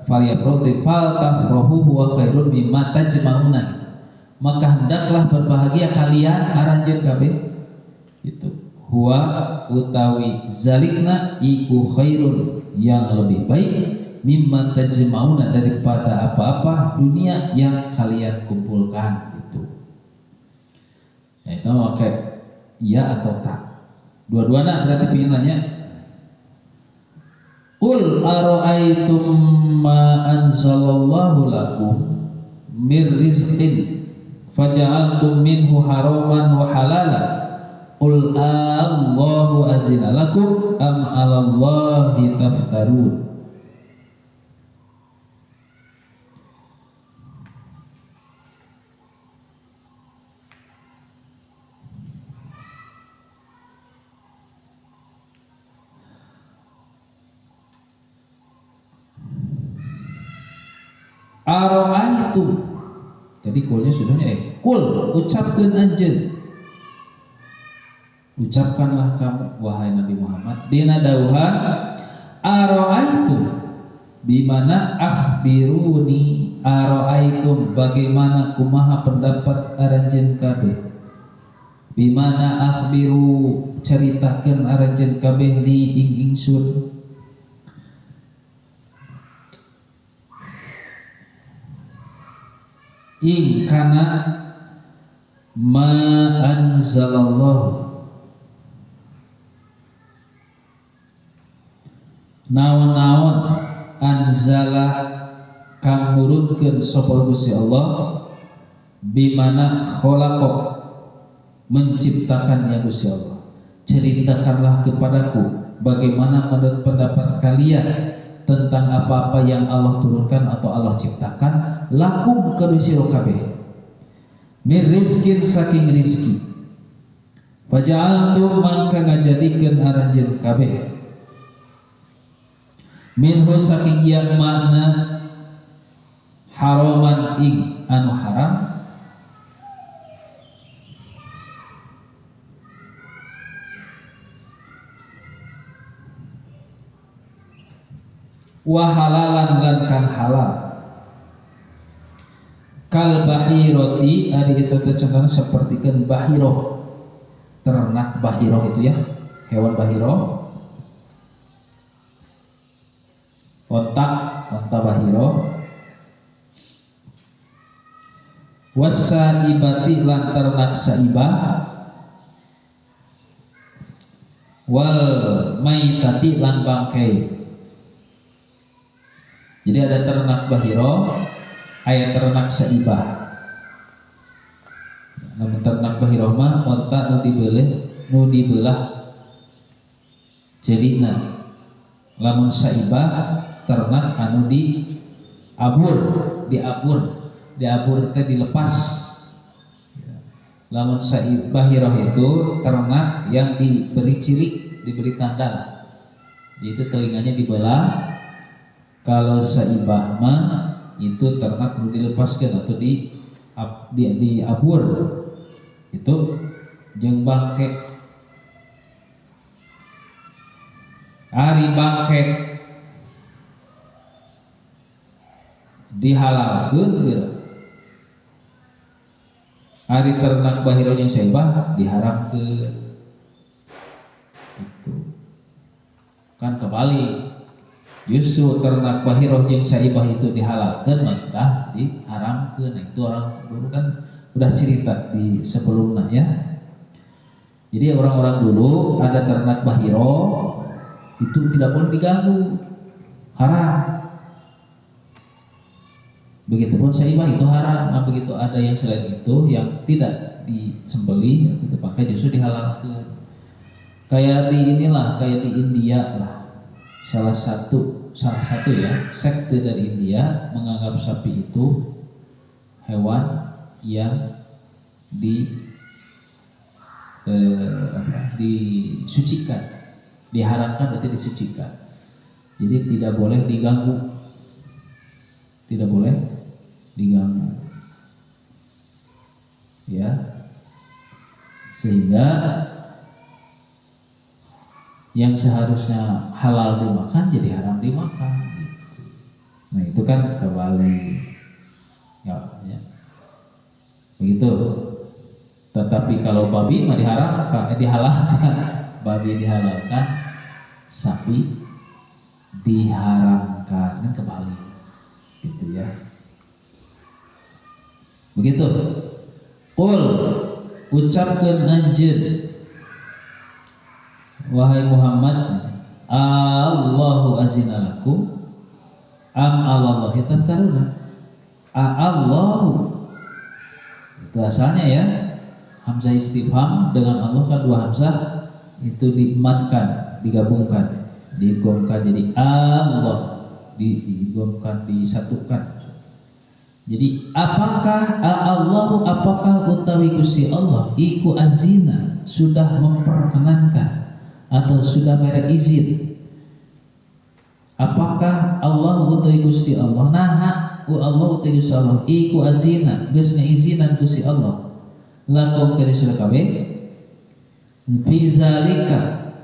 fal yafrahu, fal tafrahu huwa khairun mimma tajmauna. Maka hendaklah berbahagia kalian aranjeun kabeh. Itu. Huwa utawi zalikna iku khairun yang lebih baik mimma tajmauna daripada apa-apa dunia yang kalian kumpulkan itu. Nah, itu pakai iya atau tak. Dua-duanya berarti pengen nanya. Qul ara'aitum ma anzalallahu lakum mir rizqin faja'altum minhu haraman wa halalan. Qul Allahu azina lakum am 'alallahi taftarun. Ara'aitum. Jadi kulnya sudahnya kul ucapkan anjeun. Ucapkanlah kamu wahai Nabi Muhammad dina dawuhan ara'aitum bimana akhbiruni ara'aitum bagaimana kumaha pendapat aranjeun kabeh bimana akhbiru ceritakeun aranjeun kabeh li ing ingsun ing kana ma anzalallahu naon-naon anzala kang nurunkeun sapa Gusti Allah bimana khalaqa menciptakannya Gusti Allah. Ceritakanlah kepadaku bagaimana menurut pendapat kalian tentang apa-apa yang Allah turunkan atau Allah ciptakan lakum kedua sira kabeh mir rizkin saking rizki faja'altum mangka ngajadikeun aranjeun kabeh minhu saking ieu makna haraman ing anu haram wa halalan lan kang halal kal bahiroti ari itu contohnya sapertikeun bahiroh ternak bahiroh itu ya hewan bahiroh onta bahiroh wasaibati lan ternak saibah wal maitati lan bangkai. Jadi ada ternak bahiro, ada ternak saibah. Namun ternak bahiro mah onta nu dibelah jelina. Lamun saibah ternak anu diabur teh dilepas. Lamun saibah hiroh itu ternak yang diberi cilik, diberi tandang. Yaitu telinganya dibelah. Kalau saibah mah itu ternak perlu dilepaskan atau diabur itu jeung bangke. Ari bangke dihalalkeun gitu. Ari ternak bahiro jeung saibah diharamkeun. Itu kan kebalik. Justru ternak bahiro jeung saibah itu dihalalkeun maka diharamkeun. Nah, itu orang dulu kan udah cerita di sebelumnya ya. Jadi orang-orang dulu ada ternak bahiro itu tidak boleh diganggu, haram. Begitupun saibah itu haram. Nah, begitu ada yang selain itu yang tidak disembelih itu pakai justru dihalalkan. Kayak di India lah. Salah satu ya sekte dari India menganggap sapi itu hewan yang disucikan, diharamkan berarti disucikan. Jadi tidak boleh diganggu, ya, sehingga yang seharusnya halal dimakan jadi haram dimakan gitu. Nah itu kan kebalik ya. Begitu. Tetapi kalau babi mah dihalalkan babi dihalalkan, sapi diharamkan, kan kebalik gitu ya. Begitu. Qul ucapkeun anjeun wahai Muhammad, Allahu azina lakum am Allahi taftaruna. Allahu itu asalnya ya hamzah istifham dengan Allah kan dua hamzah itu dimatkan, digabungkan, digomkan jadi Allah, digomkan, disatukan. Jadi apakah utawi Gusti Allah iku azina sudah memperkenankan atau sudah mere izin? Apakah Allah utawi Gusti Allah Allah utawi Gusti Allah iku azina geus ngaizinan Gusti Allah lakum kana sira kabeh fi zalika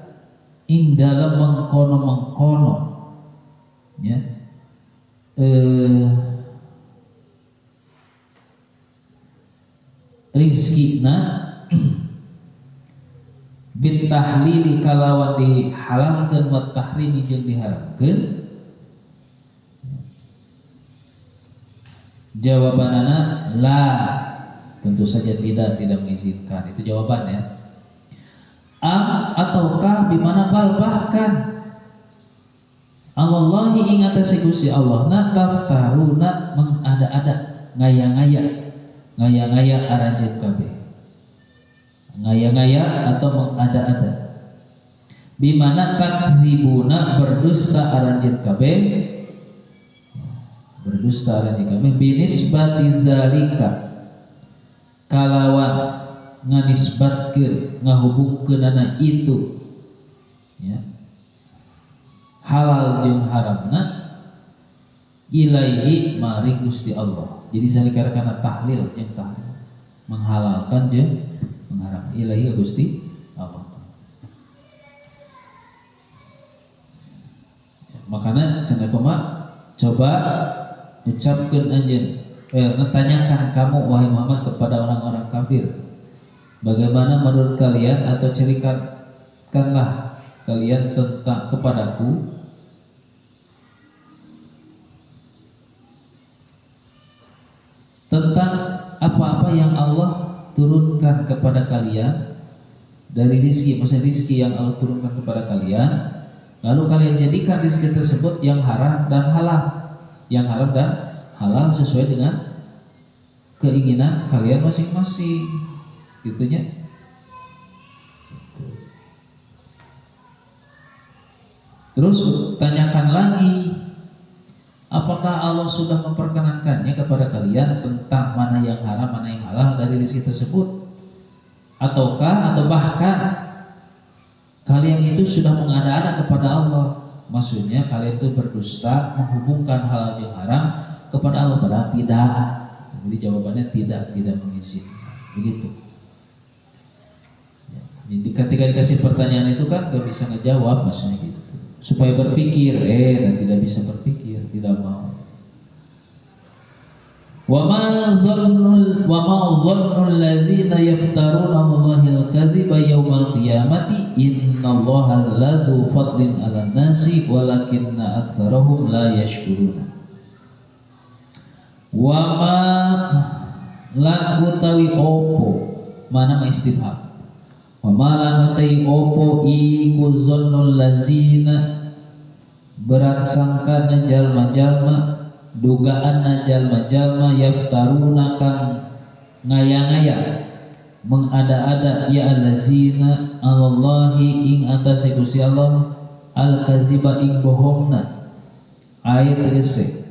ing dalam mengkono ya rizkina bit tahlili kalawan dihalalkeun wa tahrimi jeung diharamkeun. Jawabanana la, tentu saja tidak mengizinkan. Itu jawaban ya. Ataukah bimana bal bahkan Allahi ingat Gusti Allah na taftaruna mengada-ada ngaya-ngaya aranjeun kabeh. Ngaya-ngaya atau mengada-ada. Bimana takzibuna berdusta aranjeun kabeh. Berdusta aranjeun kabeh binisbati zalika kalawan nganisbatkeun ngahubungkeunana itu ya halal jeung haramna ilaihi mari Gusti Allah. Jadi zalika kana tahlil jeung tahlil menghalalkan jeung mengharam ilaihi Gusti Allah. Makanya cenah kumaha coba ucapkeun anjeun tanyakan kamu wahai Muhammad kepada orang-orang kafir, bagaimana menurut kalian atau ceritakanlah kalian tentang kepadaku tentang apa-apa yang Allah turunkan kepada kalian dari rizki, maksudnya rizki yang Allah turunkan kepada kalian, lalu kalian jadikan rizki tersebut yang haram dan halal, yang haram dan halal sesuai dengan keinginan kalian masing-masing, gitunya. Terus tanyakan lagi, apakah Allah sudah memperkenankannya kepada kalian tentang mana yang haram, mana yang halal dari rezeki tersebut? Ataukah atau bahkan kalian itu sudah mengada-ada kepada Allah? Maksudnya kalian itu berdusta, menghubungkan hal yang haram kepada Allah, padahal tidak. Jadi jawabannya tidak mengizinkan. Begitu. Jadi ketika dikasih pertanyaan itu kan gak bisa ngejawab, maksudnya gitu. Supaya berpikir, dan tidak bisa berpikir, tidak mau. Wa ma dhannul ladzina yaftaruna 'alallahil kadhiba yaumal qiyamati innallaha ladzu fadlin 'alan nasi walakinna aktsarahum la yashkuruna. Wa ma lan utawi opo mana istifham. Wa ma lan utawi opo iku zannul ladzina berat sangka jalma-jalma, dugaan jalma-jalma yaftaruna kang ngaya-ngaya mengada-ada ya allazina alallahi ing atas Gusti Allah al-kaziba ing bohongna ayat tegese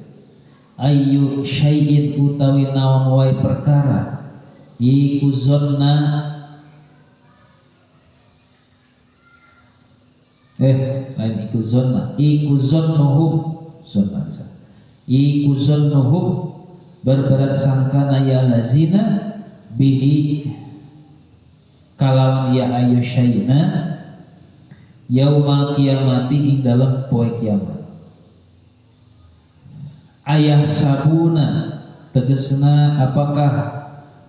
ayu syai'in utawi naon wae perkara iku zonna lain iku zonna iku zonnuhum zonna bisa iku zonnuhum berberat sangkana ya lazina bihi kalawan ya ayu syai'na yaumal kiamati ing dalam poe kiamat. Ayah sabuna tegesna apakah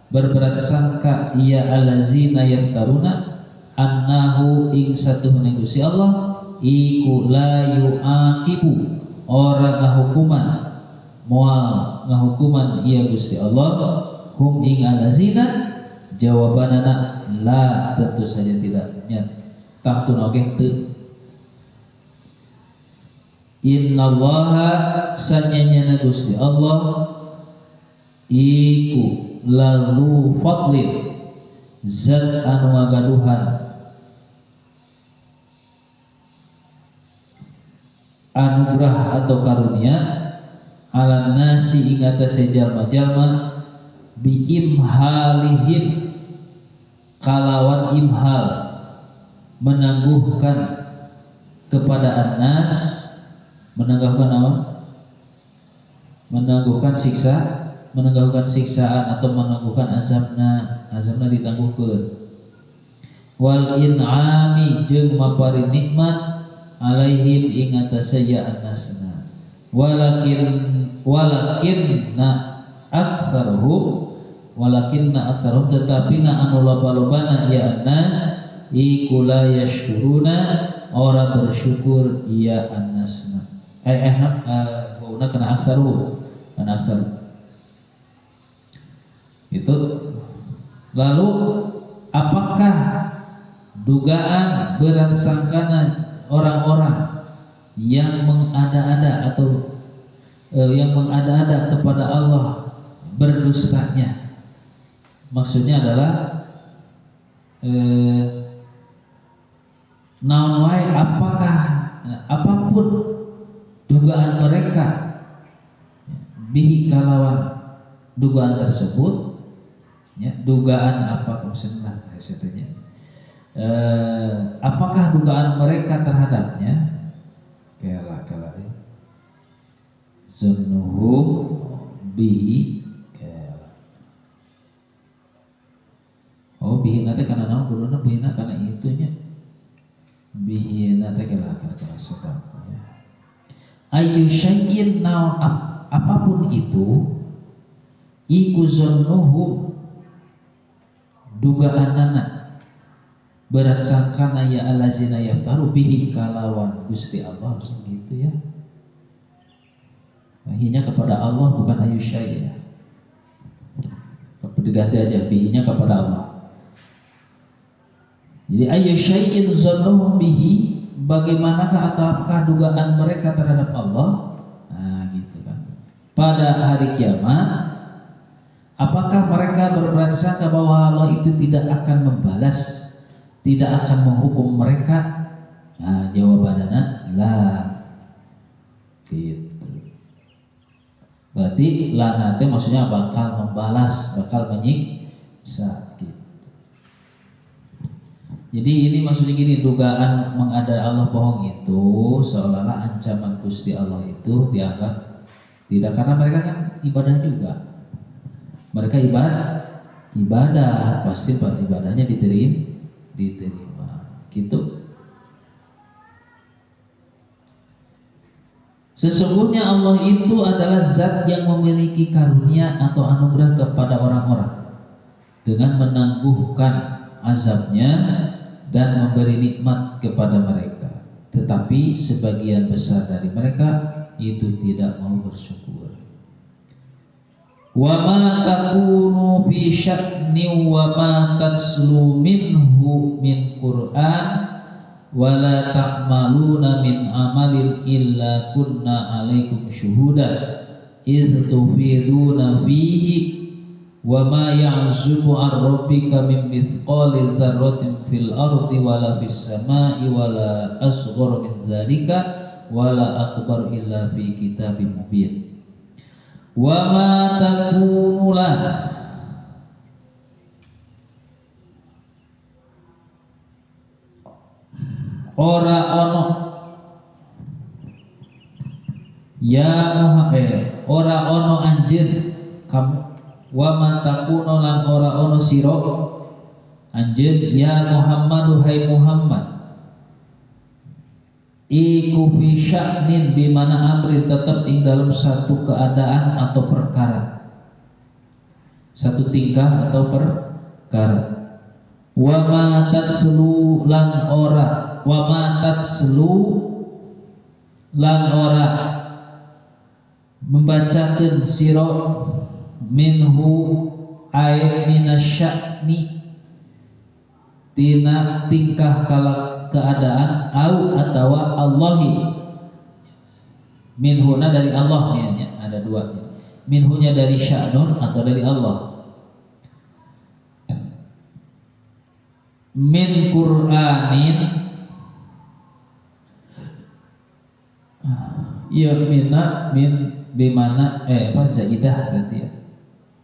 berberat sangka ia alazina yaftaruna annahu ing satuhuna Gusti Allah iku la yuaqibu ora ngahukuman moal ngahukuman ia Gusti Allah hum ing alazina jawabanana la tentu saja tidak nya tahtun oge teu. Innallaha sanyanya Gusti Allah iku lalu fadlin zat anu ngagaduhan anugerah atau karunia ala nasi ing atase jalma-jalma bi imhalihim kalawan imhal menangguhkan kepada anas menangguhkan apa? Menangguhkan siksaan atau menangguhkan azabna ditangguhkeun. Wal in'ami jeung mapari nikmat alaihim ing atase ya annasna. Walakinna aktsaruhum tetapi anu loba-lobana ya annas iku la yashkuruna ora bersyukur ya annasna. Wauna kena aksaru itu. Lalu apakah dugaan berat sangkana orang-orang yang mengada-ada atau yang mengada-ada kepada Allah berdustanya, maksudnya adalah naon wae apapun dugaan mereka bihi kalawan dugaan tersebut ya, dugaan apa maksudnya apakah dugaan mereka terhadapnya kala sunnuhum bihi bihi nanti karena naon dulu bihi karena itunya bihi nanti kala sedang ya. Ayu syai'in naon apapun itu iku zannuhu dugaanana berat sangkana ya allazina yaftaru bihi kalawan Gusti Allah gitu ya. Bihinya kepada Allah bukan ayu syai' ya. Diganti aja bihinya kepada Allah. Jadi ayu syai'in zannuhum bihi bagaimanakah atau apakah dugaan mereka terhadap Allah? Nah, gitu kan. Pada hari kiamat, apakah mereka berprasangka bahwa Allah itu tidak akan membalas, tidak akan menghukum mereka? Nah, jawabannya lah. Gitu. Berarti lanatnya maksudnya bakal membalas, bakal menyiksa. Jadi ini maksudnya gini, dugaan mengada Allah bohong itu seolah-olah ancaman Gusti Allah itu dianggap tidak, karena mereka kan ibadah juga. Mereka ibadah pasti ibadahnya diterima gitu. Sesungguhnya Allah itu adalah zat yang memiliki karunia atau anugerah kepada orang-orang dengan menangguhkan azabnya dan memberi nikmat kepada mereka, tetapi sebagian besar dari mereka itu tidak mau bersyukur. Wa ma takunu fi sya'ni wa ma tatslu minhu min Qur'an wa la ta'maluna min amalin illa kunna 'alaikum syuhuda iz tufiduna fihi wa ma ya'zubu an rabbika min mithqali dzarratin fil ardi wala fis samai wala asghar min dzalika wala akbar illa fi kitabim mubin. Wa ma takunu la ora ono ya Muhammad ora ono anjir kamu wa ma takunu lan ora ono sira anjeun ya Muhammad hai Muhammad iku fi sya'nin di mana amri tetap ing dalam satu keadaan atau perkara, satu tingkah atau perkara. Wa ma tatslu lan ora wa ma tatslu lan ora membacakeun sira minhu ay minasya'ni tina tingkah keadaan au atawa Allahi minhuna dari Allah ya, ada dua minhunya dari sya'nun atau dari Allah min Qur'anin ya minna min bimana apa zaidah berarti ya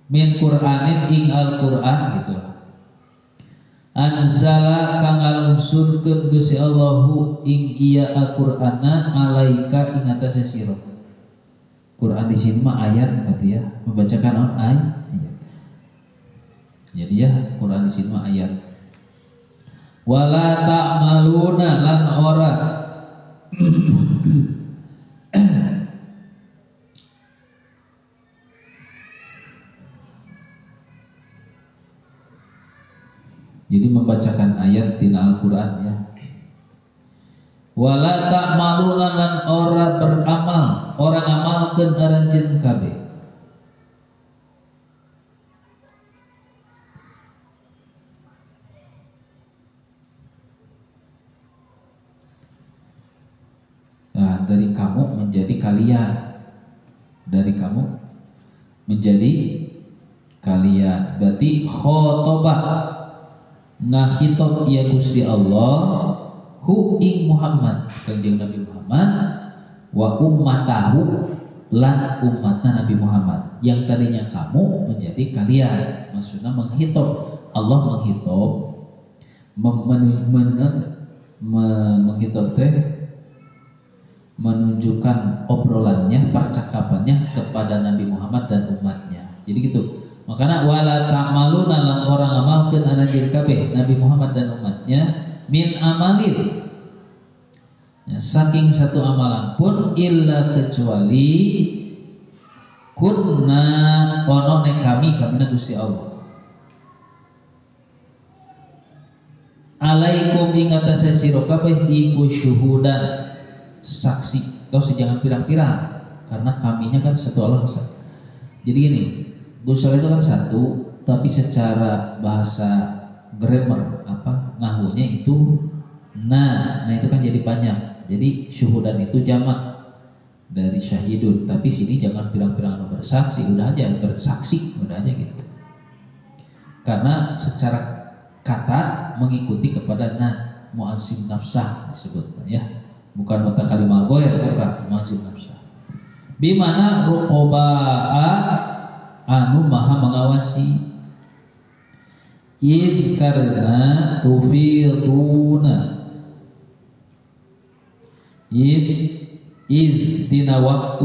min Qur'anin ing Al-Qur'an gitu. Anzala kang alungsurkeun Gusti Allahu ing iya Al-Qur'ana alaika ing atase sira. Quran di sini mah ayat berarti ya, membacakan ayat. Jadi ya Quran di sini mah ayat. Wala ta'maluna lan ora jadi membacakan ayat tina Al-Quran ya. Wala ta'maluna lan ora beramal, ora ngamalkeun aranjeun kabeh. Nah, dari kamu menjadi kalian, dari kamu menjadi kalian. Berarti khotobah ngahitob ya Gusti Allah hu ing Muhammad kanjeng Nabi Muhammad wa ummatahu lan umatna Nabi Muhammad yang tadinya kamu menjadi kalian. Maksudnya menghitob, Allah menghitob menghitob teh menunjukkan obrolannya, percakapannya kepada Nabi Muhammad dan umatnya. Jadi gitu. Makanya wala ta'maluna lan orang amalkeun anjeun kabeh Nabi Muhammad dan umatnya min amalin Ya, saking satu amalan pun illa kecuali kunna ono nek kami Gusti Allah alaikum ing atase sira kabeh iku syuhudan saksi atau sejangan pirang-pirang karena kaminya kan satu Allah besar. Jadi gini, Gusti Allah itu kan satu tapi secara bahasa grammar nahwunya itu nah itu kan jadi banyak. Jadi syuhudan itu jamak dari syahidun, tapi sini jangan pirang-pirang bersaksi, udah aja bersaksi, udah aja gitu. Karena secara kata mengikuti kepada mu'azzim nafsah disebut ya, bukan mutakalimah goyer, bukan mu'azzim nafsah. Bimana ruqoba'a anu maha mengawasi, is karena tufiduna, is dina waktu,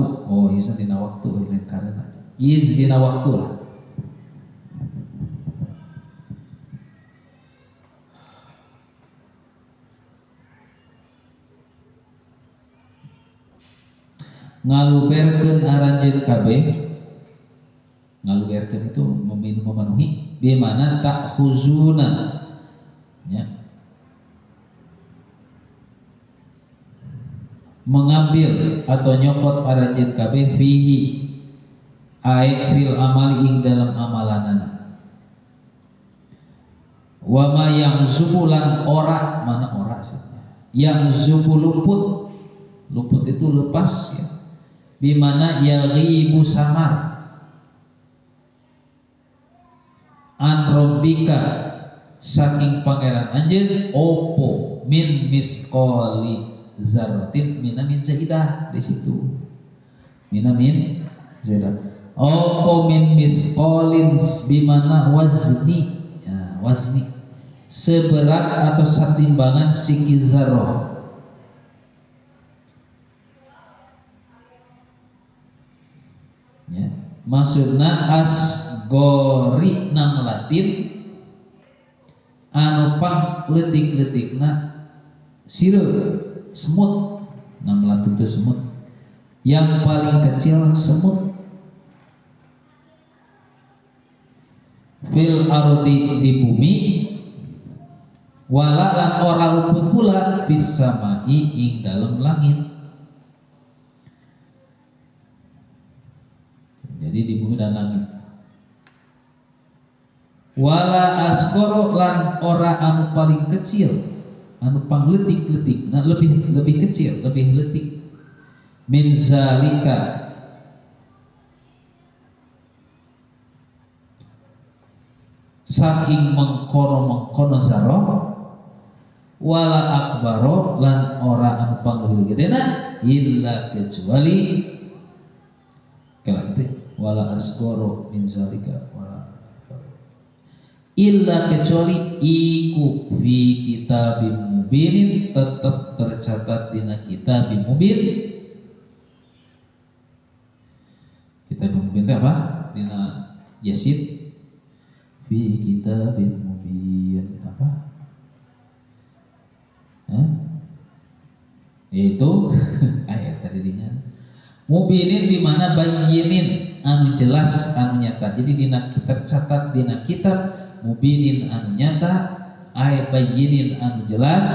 dina waktu karena is dina waktu lah. Ngaluberkeun aranjeun kabeh, ngaluberkeun itu memenuhi, bimana tak khuzuna ya, mengambil atau nyokot aranjeun kabeh fihi ai fil amali ing dalam amalanana, wa ma yang zubulan ora, mana ora sih, yang zubul luput itu lepas ya, bimana yaghibu samar an robbika saking pangeran anjeun opo min misqali zarratin minamin zaidah, di situ minamin zaidah opo min misqalin bimana wazni ya, wazni seberat atau setimbangan siki zarrah ya, maksudna asgori namlatin anu pang letik-letikna sirup semut, namlatin itu semut yang paling kecil semut fil ardi di bumi, wala lan ora luput pula fis samai ing dalam langit. Jadi di bumi dan langit. Wala asgoro lan ora anu paling kecil, anu pang letik-letik, nah lebih kecil, lebih letik min zalika saking mengkono zarah, wala akbaro lan ora anu pang lebih gedena illa kecuali kalau itu wala asgoro min zalika wala illa kecuali iku fi kitabim mubinin, tetap tercatat dina kitabim mubin. Kitabim mubin itu apa? Dina Yasin fi kitabim mubin apa? Itu ayat tadinya mubinin di mana bayyinin anu jelas anu nyata. Jadi dina tercatat dina kitab mubinin anu nyata ay bayyinin anu jelas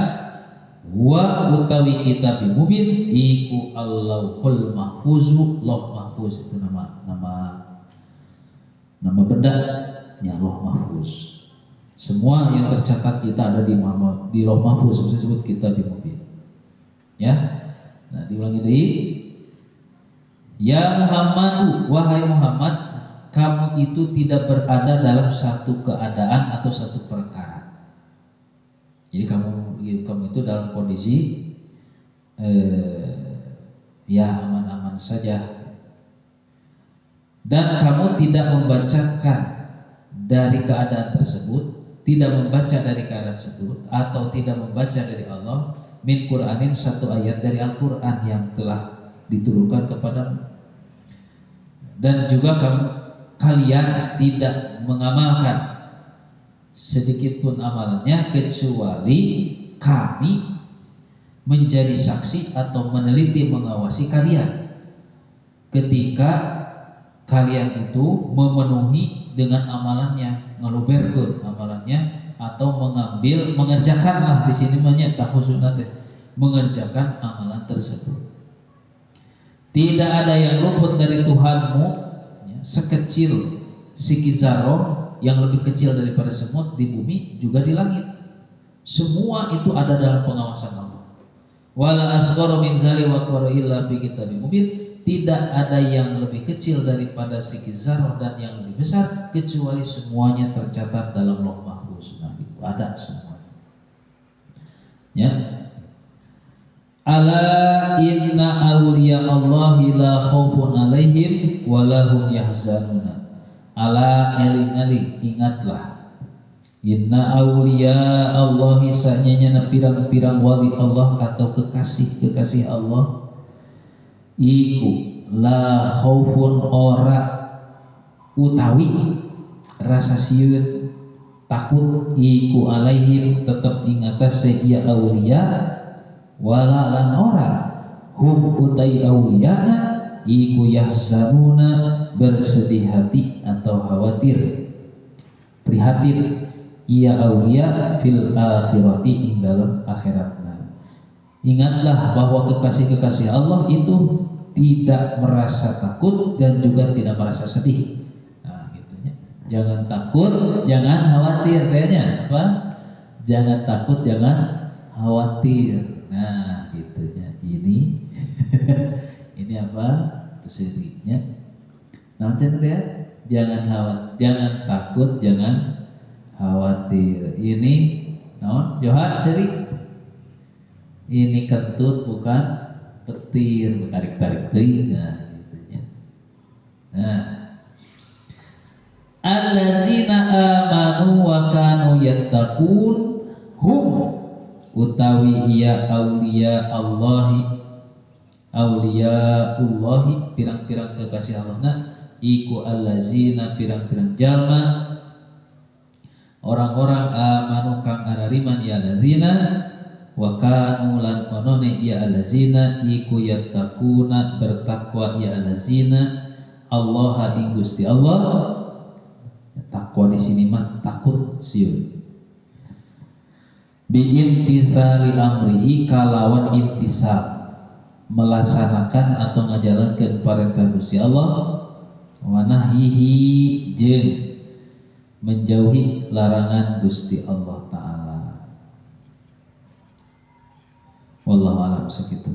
wa utawi kitab mubin iku Allahul mahfuzu, Lauh mahfuz itu nama benda ya, Lauh mahfuz. Semua yang tercatat kita ada di Lauh mahfuz, disebut kitab mubin ya. Nah diulangi deui, ya Muhammad, wahai Muhammad, kamu itu tidak berada dalam satu keadaan atau satu perkara. Jadi kamu itu dalam kondisi ya aman-aman saja, dan kamu tidak membacakan dari keadaan tersebut, tidak membaca dari keadaan tersebut, atau tidak membaca dari Allah min Qur'anin satu ayat dari Al-Quran yang telah diturunkan kepadamu, dan juga kalian tidak mengamalkan sedikit pun amalannya kecuali kami menjadi saksi atau meneliti mengawasi kalian ketika kalian itu memenuhi dengan amalannya, ngeluberkeun amalannya atau mengerjakanlah di sini banyak tahusuna teh mengerjakan amalan tersebut. Tidak ada yang luput dari Tuhanmu ya, sekecil siki zarroh yang lebih kecil daripada semut di bumi juga di langit. Semua itu ada dalam pengawasan Allah. Wala asghara min zalika wa qara illa bi kitabim mubin. Tidak ada yang lebih kecil daripada siki zarrah dan yang lebih besar kecuali semuanya tercatat dalam Lauh Mahfuz. Nah, itu ada semua. Ya. Ala inna awliya Allahi la khaufun alaihim wa lahum yahzanuna. Ala eling-eling, ingatlah. Inna awliya Allahi sanyanya pirang-pirang wali Allah atau kekasih Allah iku la khaufun ora utawi rasa sieun takut iku alaihim tetap ingatas ya awliya wala lan ora hum utai awliyana iku yahzanuna bersedih hati atau khawatir prihatin ia aulia fil akhirati ing dalam akhiratna. Ingatlah bahwa kekasih-kekasih Allah itu tidak merasa takut dan juga tidak merasa sedih. Nah, gitunya. Jangan takut, jangan khawatir kayaknya, apa? Jangan takut, jangan khawatir. Nah, gitunya. Ini ini apa? Itu siriknya. Nah, ya, jangan takut, jangan khawatir. Ini naon Johan seri ini kentut bukan petir, tarik-tarik teuing gitu nya. Nah, allazina amanu wa kanu yattaqun hum utawi iya aulia Allahi pirang-pirang kekasih Allah iku allazina pirang-pirang jalma orang-orang amanu kang arariman ya allazina wa kanu lan onone ya allazina iku yattaquna bertakwa ya allazina Allah ing Gusti Allah. Takwa di sini mah takut sieun bi imtitsali amrihi kalawan imtisal melaksanakan atau ngajalankeun perintah Gusti Allah wa nahyihi jeung menjauhi larangan Gusti Allah Ta'ala. Wallahu a'lam. Sekitu.